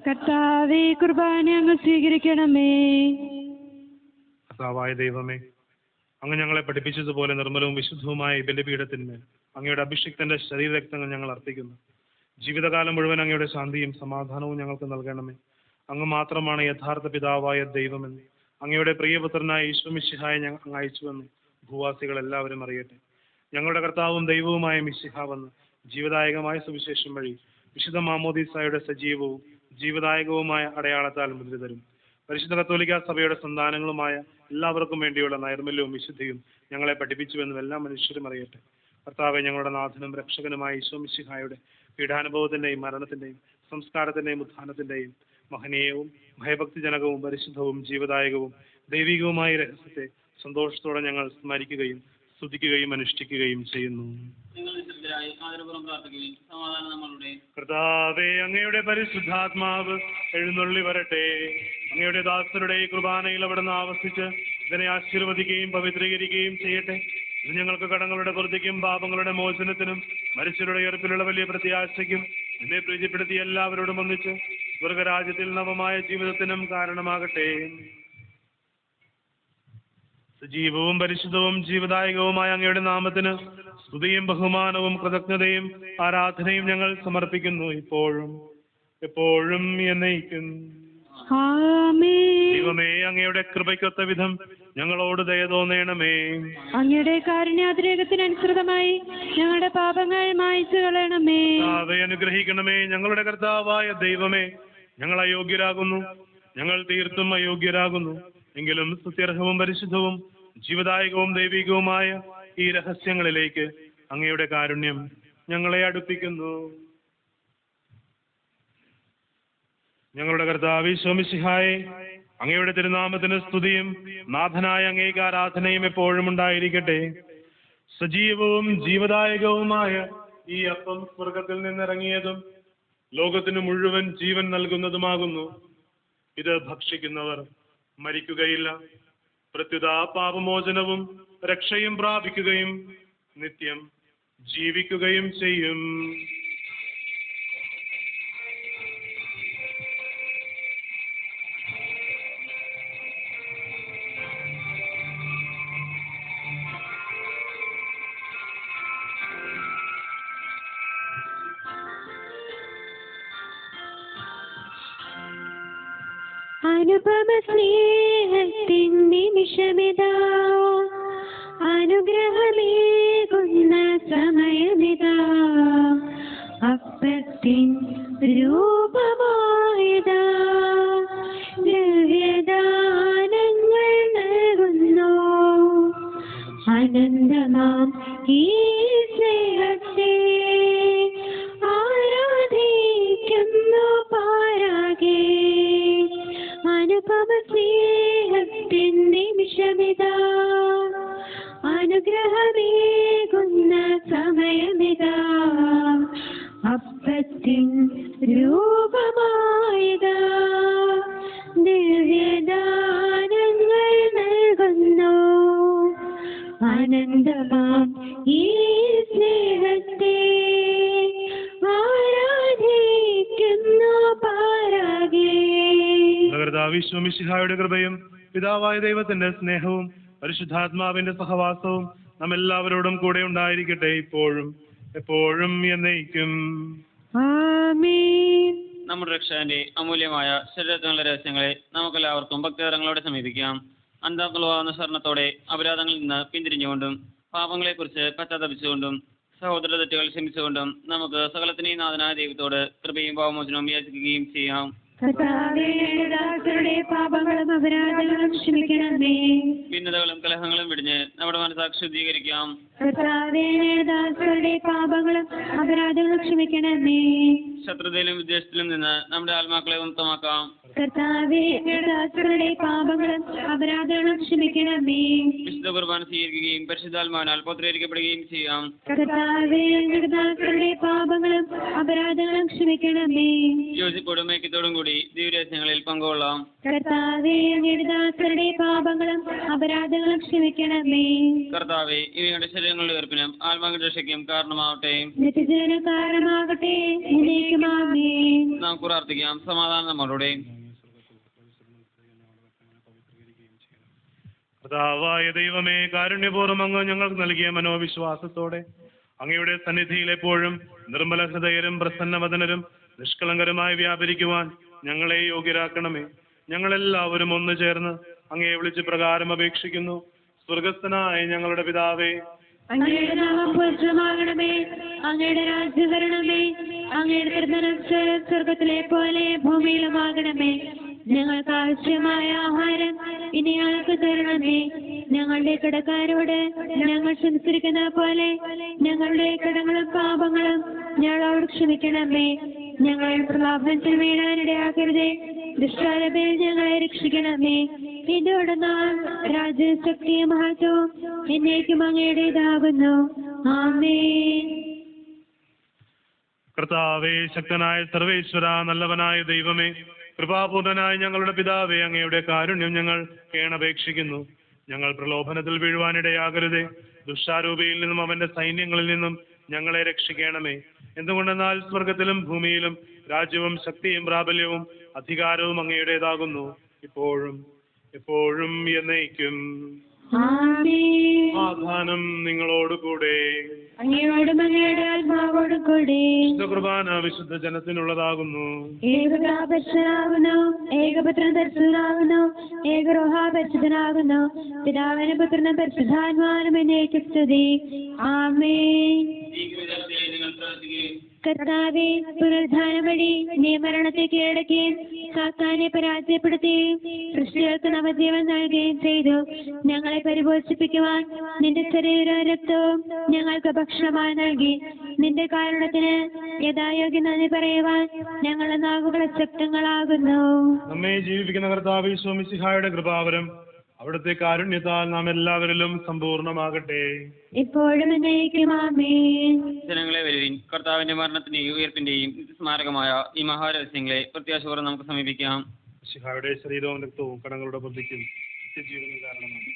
കർത്താവേ, കുർബാന അങ്ങ് സ്വീകരിക്കണമേ. കർത്താവായ ദൈവമേ, അങ്ങ് ഞങ്ങളെ പഠിപ്പിച്ചതുപോലെ നിർമ്മലവും വിശുദ്ധവുമായ ഈ ബലിപീഠത്തിന്മേൽ അങ്ങയുടെ അഭിഷിക്തന്റെ ശരീരരക്തങ്ങൾ ഞങ്ങൾ അർപ്പിക്കുന്നു. ജീവിതകാലം മുഴുവൻ അങ്ങയുടെ ശാന്തിയും സമാധാനവും ഞങ്ങൾക്ക് നൽകണമേ. അങ്ങ് മാത്രമാണ് യഥാർത്ഥ പിതാവായ ദൈവമെന്ന് അങ്ങയുടെ പ്രിയപുത്രനായ ഈശോമിശിഹായെ ഞങ്ങൾ അയച്ചുവെന്ന് ഭൂവാസികൾ എല്ലാവരും അറിയട്ടെ. ഞങ്ങളുടെ കർത്താവും ദൈവവുമായ മിശിഹാവെന്ന് ജീവദായകമായ സുവിശേഷം വഴി വിശുദ്ധ മാമോദീസായുടെ സജീവവും ജീവദായകവുമായ അടയാളത്താൽ മുദ്രിതരും പരിശുദ്ധ കത്തോലിക്കാ സഭയുടെ സന്താനങ്ങളുമായ എല്ലാവർക്കും വേണ്ടിയുള്ള നൈർമല്യവും വിശുദ്ധിയും ഞങ്ങളെ പഠിപ്പിച്ചുവെന്നും എല്ലാ മനുഷ്യരും അറിയട്ടെ. കർത്താവെ, ഞങ്ങളുടെ നാഥനും രക്ഷകനുമായ ഈശോ മിശിഹായുടെ പീഡാനുഭവത്തിന്റെയും മരണത്തിന്റെയും സംസ്കാരത്തിന്റെയും ഉത്ഥാനത്തിന്റെയും മഹനീയവും ഭയഭക്തിജനകവും പരിശുദ്ധവും ജീവദായകവും ദൈവികവുമായ രഹസ്യത്തെ സന്തോഷത്തോടെ ഞങ്ങൾ സ്മരിക്കുകയും സ്തുതിക്കുകയും അനുഷ്ഠിക്കുകയും ചെയ്യുന്നു. കർത്താവേ, അങ്ങയുടെ പരിശുദ്ധാത്മാവ് എഴുന്നള്ളി വരട്ടെ. അങ്ങയുടെ ദാസരുടെ ഈ കുർബാനയിൽ അവിടുന്ന് ആവസിച്ച് ഇതിനെ ആശീർവദിക്കുകയും പവിത്രീകരിക്കുകയും ചെയ്യട്ടെ. ഇത് ഞങ്ങൾക്ക് കടങ്ങളുടെ പുറത്തേക്കും പാപങ്ങളുടെ മോചനത്തിനും മരിച്ചവരുടെ ഉയർപ്പിലുള്ള വലിയ പ്രത്യാശയ്ക്കും എന്നെ പ്രീതിപ്പെടുത്തിയ എല്ലാവരോടും ഒന്നിച്ച് സ്വർഗരാജ്യത്തിൽ നവമായ ജീവിതത്തിനും കാരണമാകട്ടെ. സജീവവും പരിശുദ്ധവും ജീവദായകവുമായ അങ്ങയുടെ നാമത്തിന് സ്തുതിയും ബഹുമാനവും കൃതജ്ഞതയും ആരാധനയും ഞങ്ങൾ സമർപ്പിക്കുന്നു, ഇപ്പോഴും എപ്പോഴും എന്നേക്കും. ദൈവമേ, അങ്ങയുടെ കൃപയ്ക്കൊത്ത വിധം ഞങ്ങളോട് ദയ തോന്നണമേ. അങ്ങയുടെ കാരുണ്യാതിരേകത്തിനനുസൃതമായി ഞങ്ങളുടെ പാപങ്ങൾ മായ്ച്ചു കളയണമേ. അനുഗ്രഹിക്കണമേ. ഞങ്ങളുടെ കർത്താവായ ദൈവമേ, ഞങ്ങൾ അയോഗ്യരാകുന്നു, ഞങ്ങൾ തീർത്തും അയോഗ്യരാകുന്നു. എങ്കിലും സ്തുത്യർഹവും പരിശുദ്ധവും ജീവദായകവും ദൈവികവുമായ ഈ രഹസ്യങ്ങളിലേക്ക് അങ്ങയുടെ കാരുണ്യം ഞങ്ങളെ അടുപ്പിക്കുന്നു. ഞങ്ങളുടെ കർത്താവ് ഈശോ മിശിഹായേ, അങ്ങയുടെ തിരുനാമത്തിന് സ്തുതിയും നാഥനായ അങ്ങേക്ക് ആരാധനയും എപ്പോഴും ഉണ്ടായിരിക്കട്ടെ. സജീവവും ജീവദായകവുമായ ഈ അപ്പം സ്വർഗത്തിൽ നിന്നിറങ്ങിയതും ലോകത്തിന് മുഴുവൻ ജീവൻ നൽകുന്നതുമാകുന്നു. ഇത് ഭക്ഷിക്കുന്നവർ മരിക്കുകയില്ല, പ്രത്യുത പാപമോചനവും രക്ഷയും പ്രാപിക്കുകയും നിത്യം ജീവിക്കുകയും ചെയ്യും. അനുപമ സ്നേഹത്തിൻ നിമിഷമിതാ, അനുഗ്രഹമേകുന്ന സമയമിതാ, അപ്പത്തിൻ രൂപമായതാ, ദിവ്യദാനങ്ങൾ നൽകുന്നു. അനന്തമാം ഈ സ്നേഹത്തെ ആരാധിക്കുന്നു പാരാകെ. അനുപമ സ്നേഹത്തിൻ നിമിഷമിതാ, അനുഗ്രഹമേകുന്ന സമയമിതാ, അപ്പത്തിൻ രൂപമായതാ, ദിവ്യദാനങ്ങൾ നൽകുന്നു. അനന്തമാം ഈ സ്നേഹത്തെ ആരാധിക്കുന്നു പാരാകെ. ഈശോ മിശിഹായുടെ കൃപയും പിതാവായ ദൈവത്തിന്റെ സ്നേഹവും പരിശുദ്ധാത്മാവിന്റെ സഹവാസവും നമ്മെല്ലാവരോടും കൂടെ ഉണ്ടായിരിക്കട്ടെ, ഇപ്പോഴും എപ്പോഴും എന്നേക്കും. ആമേൻ. നമ്മുടെ രക്ഷകന്റെ അമൂല്യമായ ശരീരത്തിനുള്ള രഹസ്യങ്ങളെ നമുക്കെല്ലാവർക്കും ഭക്തിതരങ്ങളോടെ സമീപിക്കാം. അന്താക്കളാവുന്ന സ്വർണത്തോടെ അപരാധങ്ങളിൽ നിന്ന് പിന്തിരിഞ്ഞുകൊണ്ടും പാപങ്ങളെക്കുറിച്ച് പശ്ചാത്തപിച്ചുകൊണ്ടും സഹോദര തെറ്റുകൾ ക്ഷമിച്ചുകൊണ്ടും നമുക്ക് സകലത്തിനെയും നാഥനായ ദൈവത്തോട് കൃപയും പാപമോചനവും യാചിക്കുകയും ചെയ്യാം. കർത്താവേ, ദാസരുടെ പാപങ്ങളും അപരാധങ്ങളും ക്ഷമിക്കണമേ. ഭിന്നതകളും കലഹങ്ങളും വിടിഞ്ഞ് നമ്മുടെ മനസ്സാക്ഷി ശുദ്ധീകരിക്കാം. കർത്താവേ, ദാസരുടെ പാപങ്ങളും അപരാധങ്ങളും ക്ഷമിക്കണമേ. ശത്രുതയിലും വിദ്വേഷത്തിലും നിന്ന് നമ്മുടെ ആത്മാക്കളെ മുക്തമാക്കാം. കർത്താവേ, ദാസരുടെ പാപങ്ങളും അപരാധങ്ങളും ക്ഷമിക്കണമേ. വിശുദ്ധ കുർബാന സ്വീകരിക്കുകയും പരിശുദ്ധാത്മാവിനാൽ പൗത്രീകരിക്കപ്പെടുകയും ചെയ്യാം. കർത്താവേ, ദാസരുടെ പാപങ്ങളും അപരാധങ്ങളും ക്ഷമിക്കണമേ. യോജിപ്പോടും ഐക്യത്തോടും കൂടി ദിവ്യരഹസ്യങ്ങളിൽ പങ്കുകൊള്ളാം. കർത്താവേ, ദാസരുടെ പാപങ്ങളും അപരാധങ്ങളും ക്ഷമിക്കണമേ. കർത്താവേ, ഇവയുടെ ശരീരങ്ങളുടെ ഉയർപ്പിനും ആത്മാവിന്റെ രക്ഷയ്ക്കും കാരണമാവട്ടെ. നിത്യജീവന കാരണമാകട്ടെ. നാം പ്രാർത്ഥിക്കാം. സമാധാനം നമ്മളുടെ. കർത്താവായ ദൈവമേ, കാരുണ്യപൂർവ്വം അങ്ങ് ഞങ്ങൾക്ക് നൽകിയ മനോവിശ്വാസത്തോടെ അങ്ങയുടെ സന്നിധിയിൽ എപ്പോഴും നിർമ്മല ഹൃദയരും പ്രസന്നവദനരും നിഷ്കളങ്കരുമായി വ്യാപരിക്കുവാൻ ഞങ്ങളെ യോഗ്യരാക്കണമേ. ഞങ്ങളെല്ലാവരും ഒന്നു ചേർന്ന് അങ്ങയെ വിളിച്ച് പ്രകാരം അപേക്ഷിക്കുന്നു. സ്വർഗസ്ഥനായ ഞങ്ങളുടെ പിതാവേ, അങ്ങയുടെ നാമം പൂജിതമാകണമേ. അങ്ങയുടെ രാജ്യം വരണമേ. അങ്ങയുടെ തിരുമനസ്സ് സ്വർഗത്തിലെ പോലെ ഭൂമിയിലുമാകണമേ. ഞങ്ങൾക്ക് ആവശ്യമായ ആഹാരം ഇനി ഞങ്ങൾക്ക് തരണമേ. ഞങ്ങളുടെ കടക്കാരോട് ഞങ്ങൾ ക്ഷമിച്ചിരിക്കുന്ന പോലെ ഞങ്ങളുടെ കടങ്ങളും പാപങ്ങളും ഞങ്ങളോട് ക്ഷമിക്കണമേ. ഞങ്ങൾ പ്രലോഭനത്തിൽ വീഴാനിടയാക്കരുതേ, ദുഷ്ടാരൂപയിൽ ഞങ്ങളെ രക്ഷിക്കണമേ. ഇതോടൊന്നാൾ രാജ്യവും ശക്തിയും മഹത്വവും എന്നേക്കും അങ്ങയുടേതാകുന്നു. ആമേൻ. കർത്താവേ, ശക്തനായ സർവേശ്വര, നല്ലവനായ ദൈവമേ, കൃപാപൂർണനായ ഞങ്ങളുടെ പിതാവേ, അങ്ങയുടെ കാരുണ്യം ഞങ്ങൾ കേണപേക്ഷിക്കുന്നു. ഞങ്ങൾ പ്രലോഭനത്തിൽ വീഴുവാനിടയാകരുതേ, ദുഷ്ടാരൂപിയിൽ നിന്നും അവന്റെ സൈന്യങ്ങളിൽ നിന്നും ഞങ്ങളെ രക്ഷിക്കണമേ. എന്തുകൊണ്ടെന്നാൽ സ്വർഗത്തിലും ഭൂമിയിലും രാജ്യവും ശക്തിയും പ്രാബല്യവും അധികാരവും അങ്ങയുടേതാകുന്നു, ഇപ്പോഴും എപ്പോഴും എന്നേക്കും. സമാധാനം നിങ്ങളോടുകൂടെ. അങ്ങയോടും അങ്ങയുടെ ആത്മാവോടും കൂടെ. വിശുദ്ധ കുർബാന വിശുദ്ധ ജനത്തിനുള്ളതാകുന്നു. ഏകപരിശുദ്ധനാകുന്നു, ഏകപുത്രൻ പരിശുദ്ധനാകുന്നു, ഏകരോഹാ പരിശുദ്ധനാകുന്നു, പിതാവിനും പുത്രനും പരിശുദ്ധാത്മാവിനും എന്നേക്കും സ്തുതി. ആമേൻ. കർത്താവേ, പുനരുദ്ധാനം വഴി നീ മരണത്തെ കീഴടക്കുകയും സാത്താനെ പരാജയപ്പെടുത്തുകയും സൃഷ്ടികൾക്ക് നവജീവൻ നൽകുകയും ചെയ്തു. ഞങ്ങളെ പരിപോഷിപ്പിക്കുവാൻ നിന്റെ ശരീരവും രക്തവും ഞങ്ങൾക്ക് ഭക്ഷണമായി നൽകി. നിന്റെ കാരുണ്യത്തിന് യഥായോഗ്യം നന്ദി പറയുവാൻ ഞങ്ങളുടെ നാവുകൾ ശക്തങ്ങളാകുന്നു. നമ്മെ ജീവിപ്പിക്കുന്ന കർത്താവ് ഈശോ മിശിഹായുടെ കൃപാവരം അവിടുത്തെ കാരുണ്യത്താൽ നാം എല്ലാവരിലും സമ്പൂർണ്ണമാകട്ടെ, ഇപ്പോഴും എന്നേക്കും. ആമേൻ. ജനങ്ങളെ വരുവിൻ, കർത്താവിന്റെ മരണത്തിന്റെയും ഉയർപ്പിന്റെയും സ്മാരകമായ ഈ മഹാരഹസ്യങ്ങളെ പ്രത്യാശപൂർവ്വം നമുക്ക് സമീപിക്കാം. മിശിഹായുടെ ശരീരവും രക്തവും കടങ്ങളുടെ പ്രതിക്കും നിത്യജീവനും കാരണമാണ്.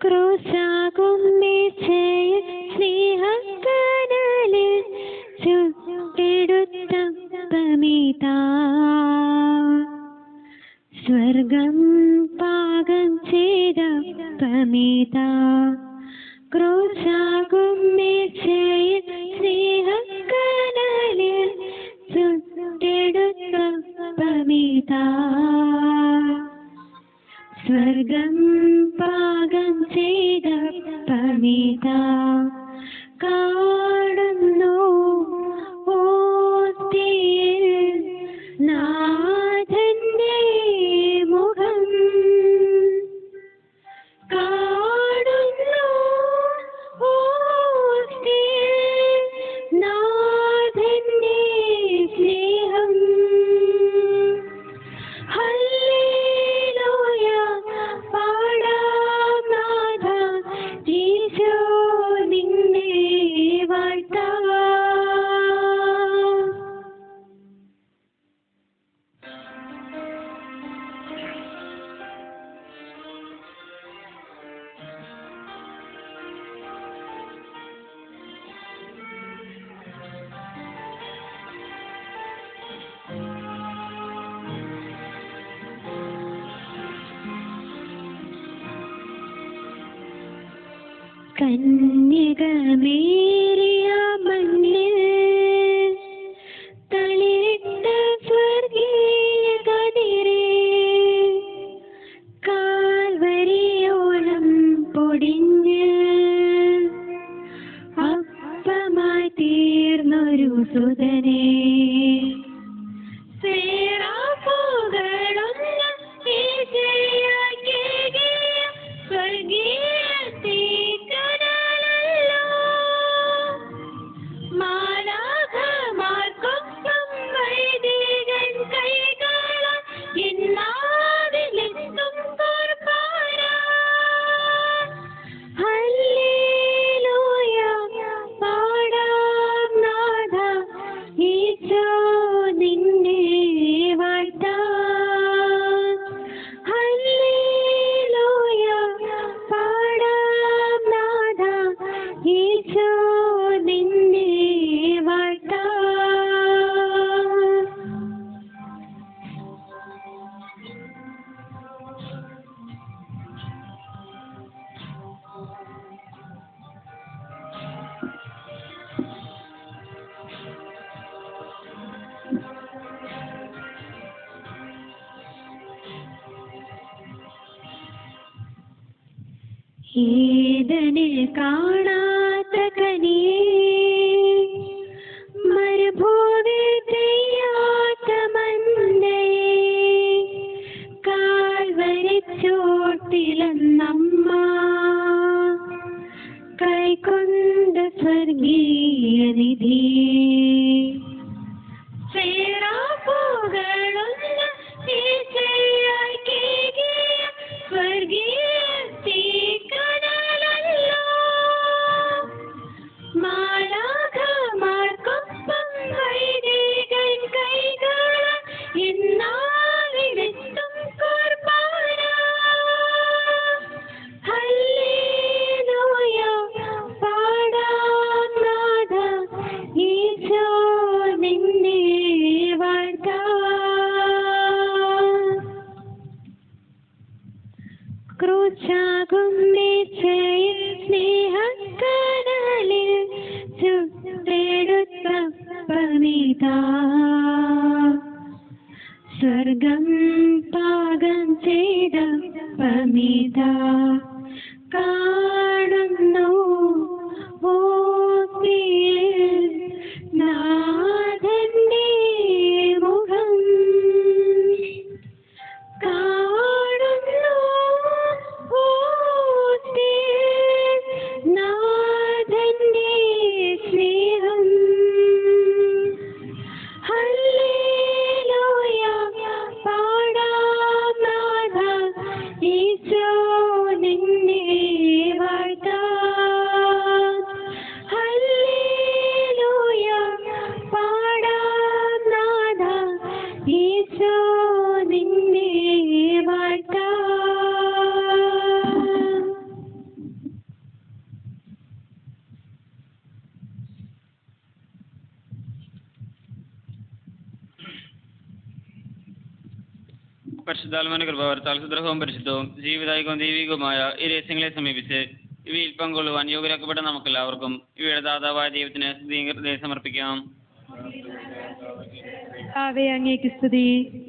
ക്രൂശാകും മേശയിൽ സ്നേഹക്കനലിൽ ചുട്ടെടുത്ത പമിതാ, സ്വർഗം പാകം ചെയ്ത പമിതാ. ക്രൂശാകും മേശയിൽ സ്നേഹക്കനലിൽ ചുട്ടെടുത്ത പമിതാ, സ്വർഗം പാകം ചെയ്ത പമിതാ. കാണുന്നു ഓത്തിയിൽ നാഥന്റെ മുഖം, കാണുന്നു ഓത്തിയിൽ നാഥന്റെ സ്നേഹം. ഹല്ലേലൂയ പാടാം നാഥ, ഈശോ നിന്നെ വാഴ്ത്താം. കന്യകമേറിയ മണ്ണിൽ തളിരിട്ട സ്വർഗീയ കതിരേ, കാൽവരിയോളം പൊടിഞ്ഞ് അപ്പമായി തീർന്നൊരു സുതനേ, ഈദനിൽ കാണാത്ത കനിയേ, മരുഭൂവിൽ പെയ്യാത്ത മന്നയേ, കാൽവരിച്ചോട്ടിലെന്നമ്മ കൈക്കൊണ്ട സ്വർഗീയ നിധി. ചേരാപ്പുകളുള്ള ഈശോയായി കേകിയ സ്വർഗീയ തീക്കനലല്ലോ, മാലാഖമാർക്കൊപ്പം വൈദികൻ കൈകളാൽ ഇന്നാളിലെത്തും കുർബാന. ഹല്ലേലൂയ പാടാം നാഥ, ഈശോ നിന്നെ വാഴ്ത്താം. ക്രൂശാകും മേച്ചയിൽ സ്നേഹക്കനലിൽ ചുട്ടെടുത്ത പമിതാ, സ്വർഗം പാകം ചെയ്ത പമിതാ കാണുന്നു ഓർത്തിയിൽ നാഥന്റെ മുഖം. കാണുന്നു ഓർത്തിയിൽ നാഥന്റെ സ്നേഹം. ഹല്ലേലൂയ പാടാം നാഥ, ഈശോ നിന്നെ വാഴ്ത്താം. ഹല്ലേലൂയ പാടാം നാഥ, ഈശോ നിന്നെ വാഴ്ത്താം. പരിശുദ്ധാത്മാവിന്റെ കൃപാവരത്താൽ സുദ്രഹവും പരിശുദ്ധവും ജീവിതായികവും ദൈവികവുമായ ഈ രഹസ്യങ്ങളെ സമീപിച്ച് ഇവയിൽ പങ്കൊള്ളുവാൻ യോഗ്യരാക്കപ്പെട്ട നമുക്കെല്ലാവർക്കും ഇവയുടെ ദാതാവായ ദൈവത്തിന് സ്തുതി സമർപ്പിക്കാം. അങ്ങേക്ക് സ്തുതി.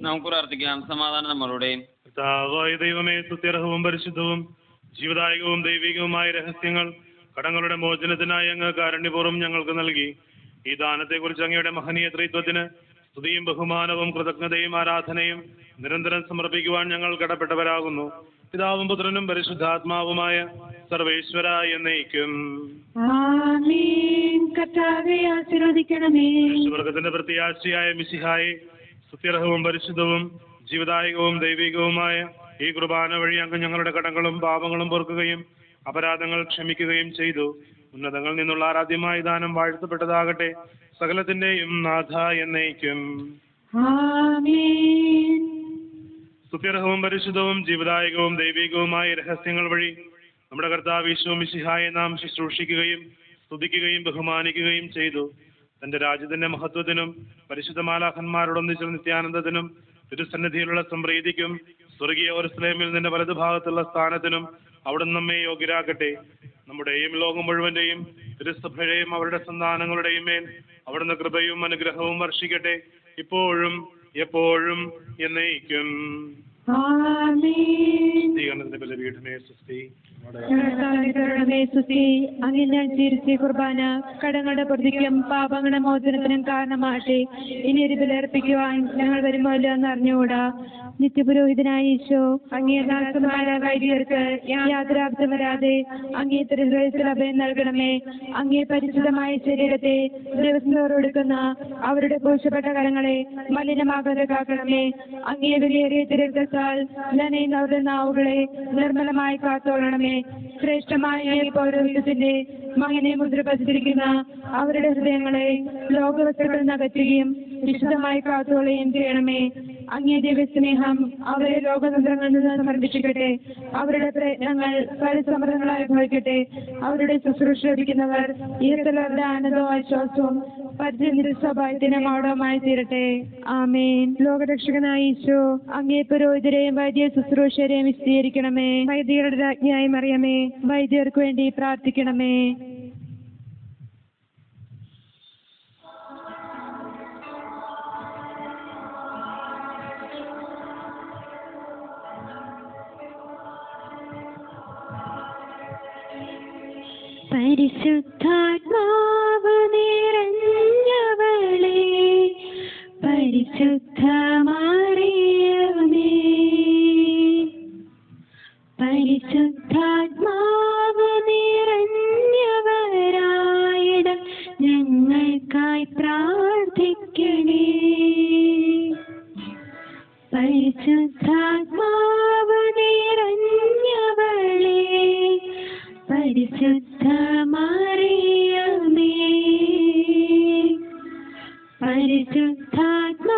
നമുക്ക് പ്രാർത്ഥിക്കാം. സമാധാനം നമ്മളുടെ. കർത്താവായ ദൈവമേ, സ്തുത്യർഹവും പരിശുദ്ധവും ജീവദായകവും ദൈവികവുമായ രഹസ്യങ്ങൾ കടങ്ങളുടെ മോചനത്തിനായി അങ്ങ് കാരുണ്യപൂർവ്വം ഞങ്ങൾക്ക് നൽകി. ഈ ദാനത്തെക്കുറിച്ച് അങ്ങയുടെ മഹനീയ ത്രിത്വത്തിന് സ്തുതിയും ബഹുമാനവും കൃതജ്ഞതയും ആരാധനയും നിരന്തരം സമർപ്പിക്കുവാൻ ഞങ്ങൾ കടപ്പെട്ടവരാകുന്നു. പിതാവും പുത്രനും പരിശുദ്ധാത്മാവുമായ സർവേശ്വര എന്നേക്കും. വർഗത്തിന്റെ പ്രത്യാശയായ മിശിഹായെ, സ്തുത്യർഹവും പരിശുദ്ധവും ജീവദായകവും ദൈവികവുമായ ഈ കുർബാന വഴി അങ്ങ് ഞങ്ങളുടെ കടങ്ങളും പാപങ്ങളും പൊറുക്കുകയും അപരാധങ്ങൾ ക്ഷമിക്കുകയും ചെയ്തു. ഉന്നതങ്ങളിൽ നിന്നുള്ള ആരാധ്യമായ ദാനം വാഴ്ത്തപ്പെട്ടതാകട്ടെ. സകലത്തിന്റെയും നാഥ എന്നേക്കും. സ്തുത്യർഹവും പരിശുദ്ധവും ജീവദായകവും ദൈവികവുമായ രഹസ്യങ്ങൾ വഴി നമ്മുടെ കർത്താവ് ഈശോ മിശിഹായെ നാം ശുശ്രൂഷിക്കുകയും സ്തുതിക്കുകയും ബഹുമാനിക്കുകയും ചെയ്തു. തന്റെ രാജ്യത്തിന്റെ മഹത്വത്തിനും പരിശുദ്ധ മാലാഖന്മാരോടൊന്നിച്ചുള്ള നിത്യാനന്ദത്തിനും തിരുസന്നിധിയിലുള്ള സംപ്രീതിക്കും സ്വർഗീയ യെരൂശലേമിൽ നിന്റെ വലതുഭാഗത്തുള്ള സ്ഥാനത്തിനും അവിടുന്ന് നമ്മെ യോഗ്യരാക്കട്ടെ. നമ്മുടെയും ലോകം മുഴുവന്റെയും തിരുസഭയുടെയും അവരുടെ സന്താനങ്ങളുടെയും മേൽ അവിടുന്ന് കൃപയും അനുഗ്രഹവും വർഷിക്കട്ടെ, ഇപ്പോഴും എപ്പോഴും എന്നേക്കും. കുർബാന കടങ്ങളുടെ പ്രതിക്കും പാപങ്ങളുടെ മോചനത്തിനും കാരണമാട്ടെ. ഇനി ഒരു ബലിയർപ്പിക്കുവാൻ ഞങ്ങൾ വരുമല്ലോ എന്ന് അറിഞ്ഞുകൂടാ. നിത്യപുരോഹിതനായ ഈശോ അങ്ങേ ദാസന്മാരായ വൈദികർക്ക് യാതൊരാപത്തും വരാതെ അങ്ങേ തിരുഹൃദയത്തിൽ അഭയം നൽകണമേ. അങ്ങേ പരിശുദ്ധമായ ശരീരത്തെ ദിവസം തോറും എടുക്കുന്ന അവരുടെ പൂശപ്പെട്ട കരങ്ങളെ മലിനമാകാതെ കാക്കണമേ. അങ്ങേ വിലയേറിയ തിരുരക്തത്താൽ നനയുന്നവരുടെ നാവുകളെ നിർമ്മലമായി കാത്തോളണമേ. ശ്രേഷ്ഠമായ പൗരോഹിത്യത്തിന്റെ മകനെ മുദ്ര പതിച്ചിരിക്കുന്ന അവരുടെ ഹൃദയങ്ങളെ ലോകവസ്തുക്കളിൽ നിന്ന് അകറ്റുകയും വിശുദ്ധമായി കാത്തോളുകയും ചെയ്യണമേ. അങ്ങേ ദിവ്യസ്നേഹം അവരെ ലോകതന്ത്രങ്ങളിൽ നിന്ന് സംരക്ഷിക്കട്ടെ. അവരുടെ പ്രയത്നങ്ങൾ പരിസമൃദ്ധങ്ങളായി ഭവിക്കട്ടെ. അവരുടെ ശുശ്രൂഷ ലഭിക്കുന്നവർ ഈർത്തലവരുടെ ആനന്ദവും ആശ്വാസവും പരിചയത്തിന്റെ മാടവുമായി തീരട്ടെ. ആമേൻ. ലോകരക്ഷകനായ ഈശോ അങ്ങേ പുരോഹിതരെയും വൈദ്യ ശുശ്രൂഷരെയും വിശദീകരിക്കണമേ. വൈദികരുടെ രാജ്ഞിയായി മറിയമേ, വൈദ്യർക്ക് വേണ്ടി പ്രാർത്ഥിക്കണമേ. പരിശുദ്ധാത്മാവ് നിറഞ്ഞവളേ, പരിശുദ്ധ മറിയമേ, പരിശുദ്ധാത്മാവ് നിറഞ്ഞവരായിടം ഞങ്ങൾക്കായി പ്രാർത്ഥിക്കണേ. പരിശുദ്ധാത്മാവ് നിറഞ്ഞവളേ, പരിശുദ്ധ മറിയമേ, പരിശുദ്ധാത്മാവ്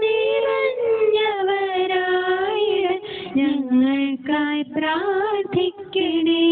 നിറഞ്ഞവരായിടം ഞങ്ങൾക്കായി പ്രാർത്ഥിക്കണേ.